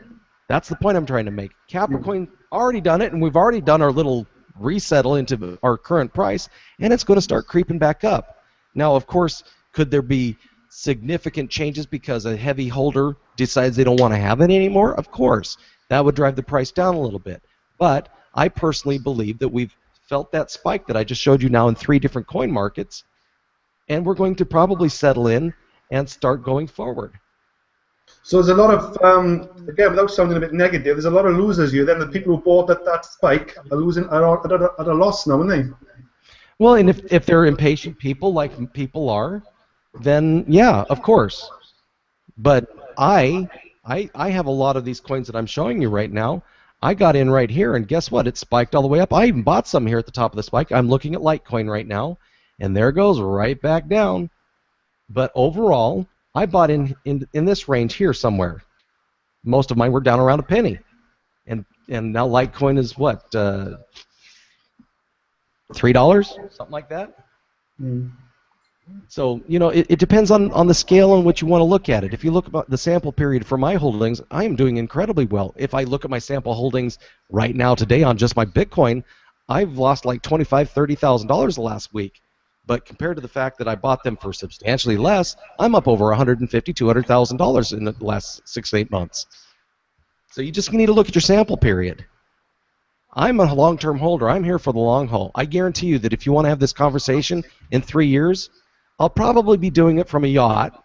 Speaker 3: That's the point I'm trying to make. Capricoin already done it, and we've already done our little resettle into our current price, and it's going to start creeping back up. Now, of course, could there be significant changes because a heavy holder decides they don't want to have it anymore? Of course. That would drive the price down a little bit. But I personally believe that we've felt that spike that I just showed you now in 3 different coin markets, and we're going to probably settle in and start going forward.
Speaker 1: So there's a lot of, again, without sounding a bit negative, there's a lot of losers here. Then the people who bought at that spike are losing at a loss now, aren't they?
Speaker 3: Well, and if they're impatient people, like people are, then yeah, of course. But I have a lot of these coins that I'm showing you right now. I got in right here, and guess what? It spiked all the way up. I even bought some here at the top of the spike. I'm looking at Litecoin right now, and there it goes right back down. But overall, I bought in this range here somewhere. Most of mine were down around a penny, and now Litecoin is what, $3, something like that. So it depends on the scale on which you want to look at it. If you look about the sample period for my holdings, I am doing incredibly well. If I look at my sample holdings right now today on just my Bitcoin, I've lost like $25,000, $30,000 the last week. But compared to the fact that I bought them for substantially less, I'm up over $150,000, $200,000 in the last 6 to 8 months. So you just need to look at your sample period. I'm a long-term holder. I'm here for the long haul. I guarantee you that if you want to have this conversation in 3 years, I'll probably be doing it from a yacht.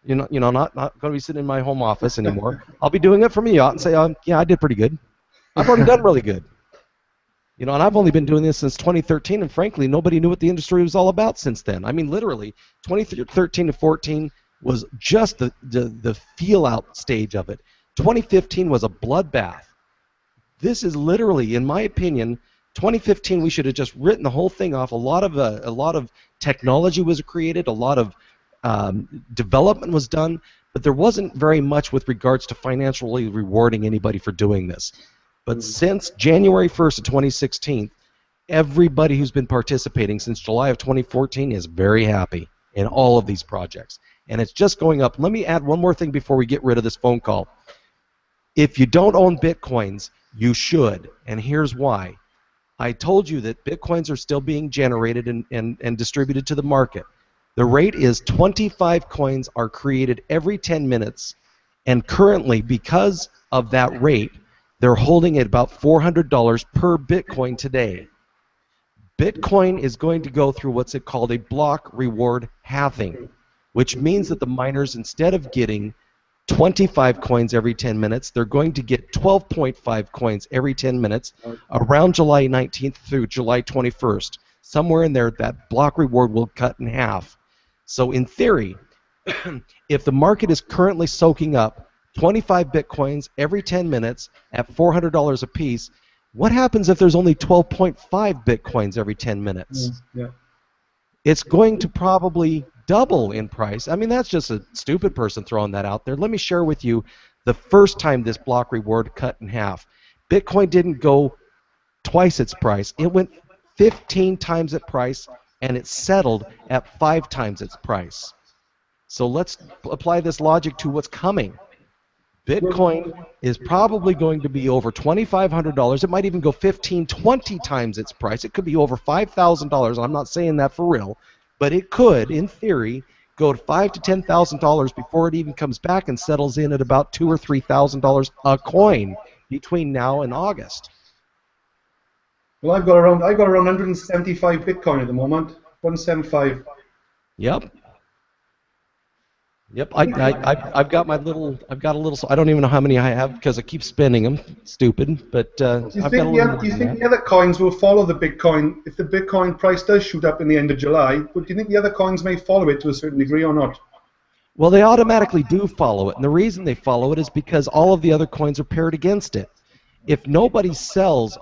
Speaker 3: Not going to be sitting in my home office anymore. I'll be doing it from a yacht and say, yeah, I did pretty good. I've already done really good. And I've only been doing this since 2013, and frankly, nobody knew what the industry was all about since then. I mean, literally, 2013 to 14 was just the feel-out stage of it. 2015 was a bloodbath. This is literally, in my opinion, 2015. We should have just written the whole thing off. A lot of technology was created, a lot of development was done, but there wasn't very much with regards to financially rewarding anybody for doing this. But since January 1st of 2016, everybody who's been participating since July of 2014 is very happy in all of these projects. And it's just going up. Let me add one more thing before we get rid of this phone call. If you don't own Bitcoins, you should. And here's why. I told you that Bitcoins are still being generated and distributed to the market. The rate is 25 coins are created every 10 minutes. And currently, because of that rate, they're holding at about $400 per Bitcoin today. Bitcoin is going to go through what's called a block reward halving, which means that the miners, instead of getting 25 coins every 10 minutes, they're going to get 12.5 coins every 10 minutes around July 19th through July 21st. Somewhere in there, that block reward will cut in half. So in theory, if the market is currently soaking up 25 Bitcoins every 10 minutes at $400 a piece, what happens if there's only 12.5 Bitcoins every 10 minutes?
Speaker 1: Yeah.
Speaker 3: It's going to probably double in price. I mean, that's just a stupid person throwing that out there. Let me share with you the first time this block reward cut in half. Bitcoin didn't go twice its price. It went 15 times its price, and it settled at 5 times its price. So let's apply this logic to what's coming. Bitcoin is probably going to be over $2,500. It might even go 15, 20 times its price. It could be over $5,000. I'm not saying that for real, but it could, in theory, go to $5,000 to $10,000 before it even comes back and settles in at about $2,000 or $3,000 a coin between now and August.
Speaker 1: Well, I've got around 175 Bitcoin at the moment. 175.
Speaker 3: Yep. Yep. I've got my little. I've got a little. I don't even know how many I have because I keep spending them. Stupid. But
Speaker 1: Do you
Speaker 3: I've got a little.
Speaker 1: do you think the other coins will follow the Bitcoin if the Bitcoin price does shoot up in the end of July? But do you think the other coins may follow it to a certain degree or not?
Speaker 3: Well, they automatically do follow it, and the reason they follow it is because all of the other coins are paired against it. If nobody sells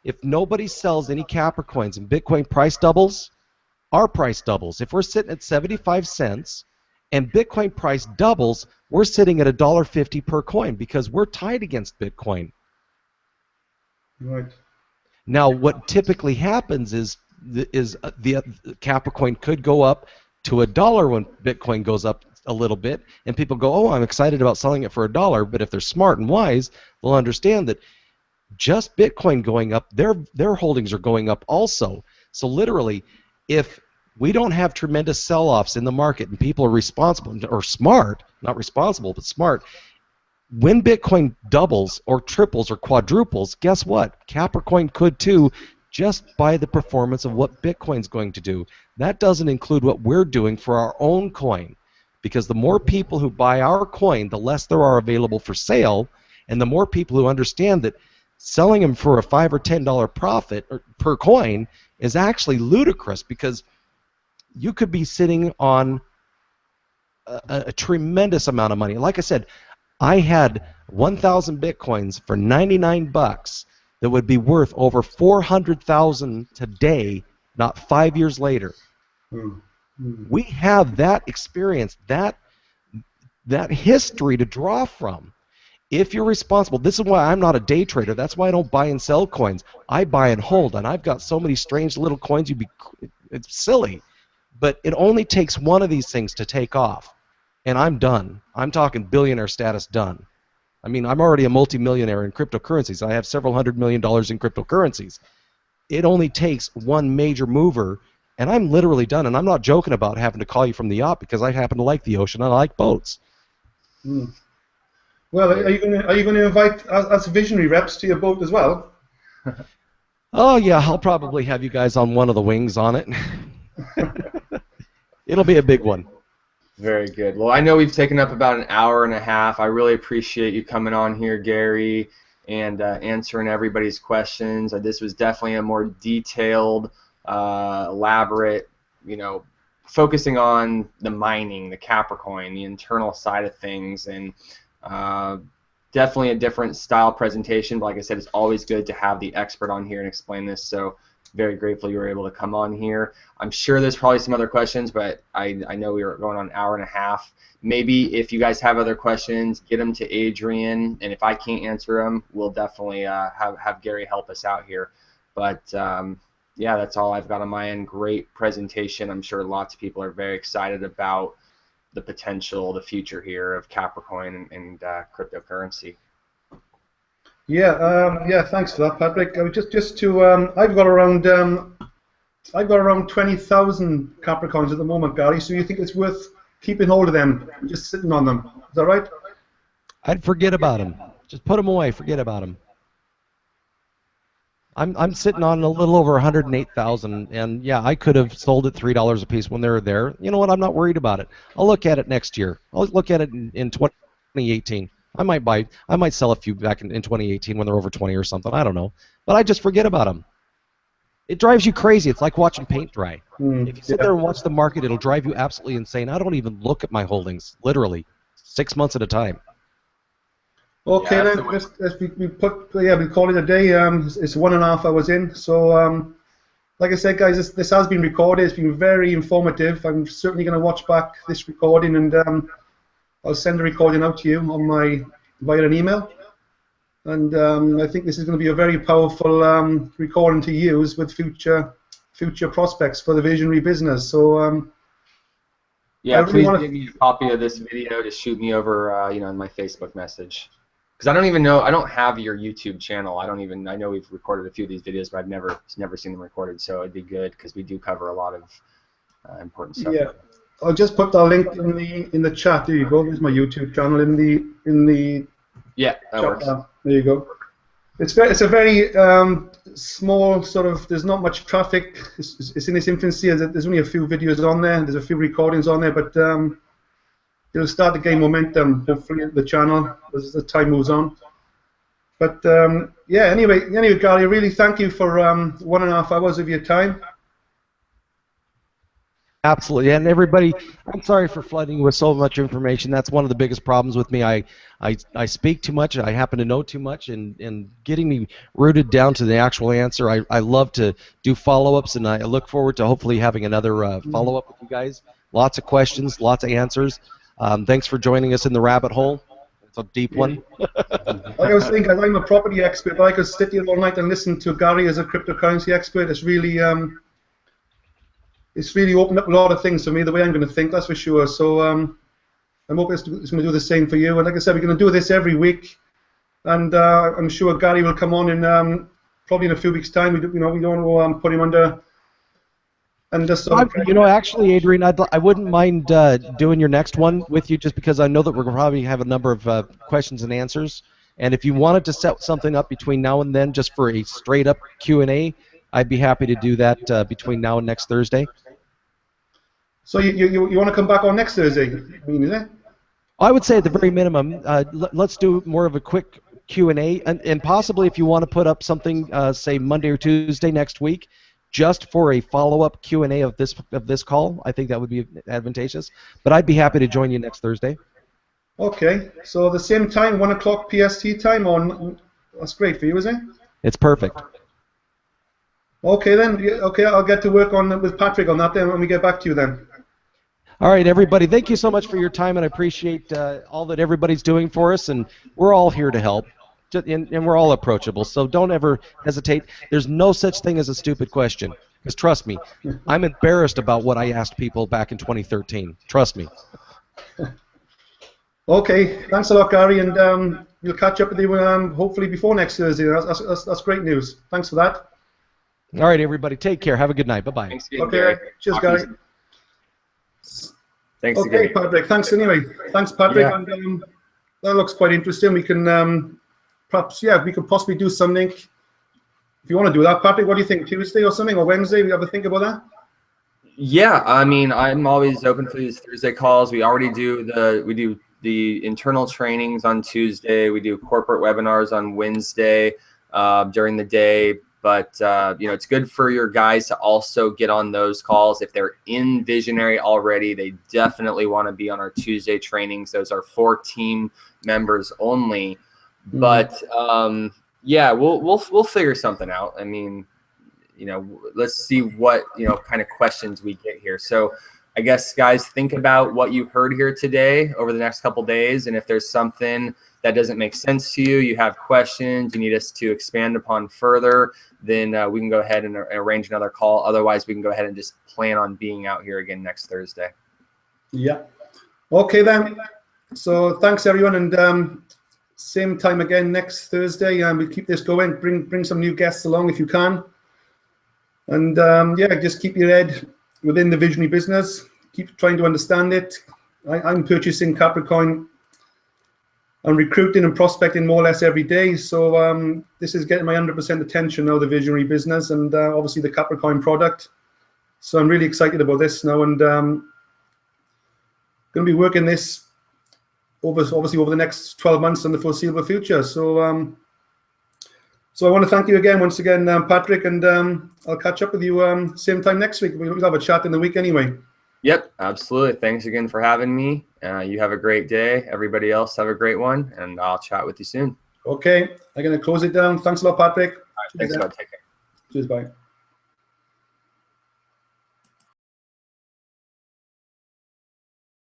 Speaker 3: any Capricoins and Bitcoin price doubles, our price doubles. If we're sitting at 75 cents and Bitcoin price doubles, we're sitting at $1.50 per coin because we're tied against Bitcoin.
Speaker 1: Right.
Speaker 3: Now, what typically happens is the Capricoin could go up to $1 when Bitcoin goes up a little bit, and people go, "Oh, I'm excited about selling it for $1." But if they're smart and wise, they'll understand that just Bitcoin going up, their holdings are going up also. So literally, if we don't have tremendous sell-offs in the market and people are responsible or smart, not responsible but smart, when Bitcoin doubles or triples or quadruples, guess what? Capricoin could too, just by the performance of what Bitcoin's going to do. That doesn't include what we're doing for our own coin, because the more people who buy our coin, the less there are available for sale, and the more people who understand that selling them for a $5 or $10 profit per coin is actually ludicrous, because you could be sitting on a tremendous amount of money. Like I said, I had 1,000 Bitcoins for 99 bucks that would be worth over 400,000 today, not 5 years later. We have that experience, that history to draw from. If you're responsible, this is why I'm not a day trader. That's why I don't buy and sell coins. I buy and hold, and I've got so many strange little coins. It's silly, but it only takes one of these things to take off, and I'm done. I'm talking billionaire status done. I mean, I'm already a multimillionaire in cryptocurrencies. I have several $100 million in cryptocurrencies. It only takes one major mover, and I'm literally done. And I'm not joking about having to call you from the yacht, because I happen to like the ocean and I like boats.
Speaker 1: Well, are you going to invite us visionary reps to your boat as well?
Speaker 3: Oh yeah, I'll probably have you guys on one of the wings on it. It'll be a big one.
Speaker 2: Very good. Well, I know we've taken up about an hour and a half. I really appreciate you coming on here, Gary, and answering everybody's questions. This was definitely a more detailed, elaborate, focusing on the mining, the Capricoin, the internal side of things, and definitely a different style presentation. But like I said, it's always good to have the expert on here and explain this. So very grateful you were able to come on here. I'm sure there's probably some other questions, but I know we were going on an hour and a half. Maybe if you guys have other questions, get them to Adrian, and if I can't answer them, we'll definitely have Gary help us out here. But yeah, that's all I've got on my end. Great presentation. I'm sure lots of people are very excited about the potential, the future here of Capricoin and cryptocurrency.
Speaker 1: Yeah, thanks for that, Patrick. Just to, I've got around 20,000 Capricorns at the moment, Gary. So you think it's worth keeping hold of them, just sitting on them? Is that right?
Speaker 3: I'd forget about them. Just put them away. Forget about them. I'm sitting on a little over 108,000, and yeah, I could have sold it $3 a piece when they were there. You know what? I'm not worried about it. I'll look at it next year. I'll look at it in 2018. I might sell a few back in 2018 when they're over 20 or something. I don't know. But I just forget about them. It drives you crazy. It's like watching paint dry. If you sit there and watch the market, it'll drive you absolutely insane. I don't even look at my holdings, literally, 6 months at a time.
Speaker 1: Okay, yeah, then we call it a day. It's 1.5 hours in. So, like I said, guys, this has been recorded. It's been very informative. I'm certainly going to watch back this recording, and I'll send a recording out to you via an email. And I think this is going to be a very powerful recording to use with future prospects for the visionary business. So
Speaker 2: yeah, please give me a copy of this video to shoot me over, in my Facebook message. Because I don't even know, I don't have your YouTube channel. I know we've recorded a few of these videos, but I've never seen them recorded. So it'd be good because we do cover a lot of important stuff.
Speaker 1: Yeah. I'll just put the link in the chat. There you go. There's my YouTube channel in the
Speaker 2: Yeah, that works.
Speaker 1: There you go. It's a very small sort of. There's not much traffic. It's in its infancy. There's only a few videos on there. There's a few recordings on there, but it'll start to gain momentum. Hopefully, the channel as the time moves on. But yeah. Anyway, Gary, really thank you for 1.5 hours of your time.
Speaker 3: Absolutely, and everybody, I'm sorry for flooding you with so much information. That's one of the biggest problems with me. I speak too much. I happen to know too much, and getting me rooted down to the actual answer. I love to do follow-ups, and I look forward to hopefully having another follow-up with you guys. Lots of questions, lots of answers. Thanks for joining us in the rabbit hole. It's a deep one.
Speaker 1: Like I was thinking, I'm a property expert, but I could sit here all night and listen to Gary as a cryptocurrency expert. It's really opened up a lot of things for me, the way I'm going to think, that's for sure. So I'm hoping it's going to do the same for you. And like I said, we're going to do this every week, and I'm sure Gary will come on in probably in a few weeks' time. We don't want to put him under. And just
Speaker 3: actually, Adrian, I wouldn't mind doing your next one with you, just because I know that we're going to probably have a number of questions and answers. And if you wanted to set something up between now and then, just for a straight-up Q&A, I'd be happy to do that between now and next Thursday.
Speaker 1: So you want to come back on next Thursday? Is it?
Speaker 3: I would say at the very minimum, let's do more of a quick Q&A, and possibly if you want to put up something, say Monday or Tuesday next week, just for a follow-up Q&A of this call. I think that would be advantageous. But I'd be happy to join you next Thursday.
Speaker 1: Okay. So the same time, 1 o'clock PST time on. That's great for you, is it?
Speaker 3: It's perfect.
Speaker 1: Okay then. Okay, I'll get to work with Patrick on that then when we get back to you then.
Speaker 3: All right, everybody. Thank you so much for your time, and I appreciate all that everybody's doing for us. And we're all here to help, and we're all approachable. So don't ever hesitate. There's no such thing as a stupid question. Because trust me, I'm embarrassed about what I asked people back in 2013. Trust me.
Speaker 1: Okay. Thanks a lot, Gary, and we'll catch up with you hopefully before next Thursday. That's great news. Thanks for that.
Speaker 3: All right, everybody. Take care. Have a good night. Bye-bye.
Speaker 2: Thanks again,
Speaker 1: Okay.
Speaker 2: Gary.
Speaker 1: Cheers, Gary.
Speaker 2: Thanks
Speaker 1: okay,
Speaker 2: again.
Speaker 1: Patrick. Thanks anyway. Thanks, Patrick.
Speaker 2: Yeah.
Speaker 1: And that looks quite interesting. We can perhaps, we could possibly do something. If you want to do that, Patrick, what do you think? Tuesday or something, or Wednesday? We have a think about that.
Speaker 2: Yeah, I mean, I'm always open for these Thursday calls. We already do the internal trainings on Tuesday. We do corporate webinars on Wednesday during the day. But it's good for your guys to also get on those calls. If they're in Visionary already, they definitely want to be on our Tuesday trainings. Those are for team members only. Mm-hmm. But yeah, we'll figure something out. I mean, let's see what kind of questions we get here. So I guess, guys, think about what you heard here today over the next couple days, and if there's something that doesn't make sense to you, you have questions, you need us to expand upon further, then we can go ahead and arrange another call. Otherwise, we can go ahead and just plan on being out here again next Thursday.
Speaker 1: Yeah. Okay, then. So thanks, everyone, and same time again next Thursday. We'll keep this going. Bring some new guests along if you can. And just keep your head within the visionary business. Keep trying to understand it. I'm purchasing Capricoin. I'm recruiting and prospecting more or less every day. So this is getting my 100% attention now, the visionary business, and obviously the Capricoin product. So I'm really excited about this now, and going to be working this over the next 12 months in the foreseeable future. So I want to thank you again, once again, Patrick, and I'll catch up with you same time next week. We'll have a chat in the week anyway.
Speaker 2: Yep, absolutely. Thanks again for having me. You have a great day. Everybody else have a great one, and I'll chat with you soon.
Speaker 1: Okay, I'm going to close it down. Thanks a lot, Patrick.
Speaker 2: All right, thanks a lot. Take care.
Speaker 1: Cheers, bye.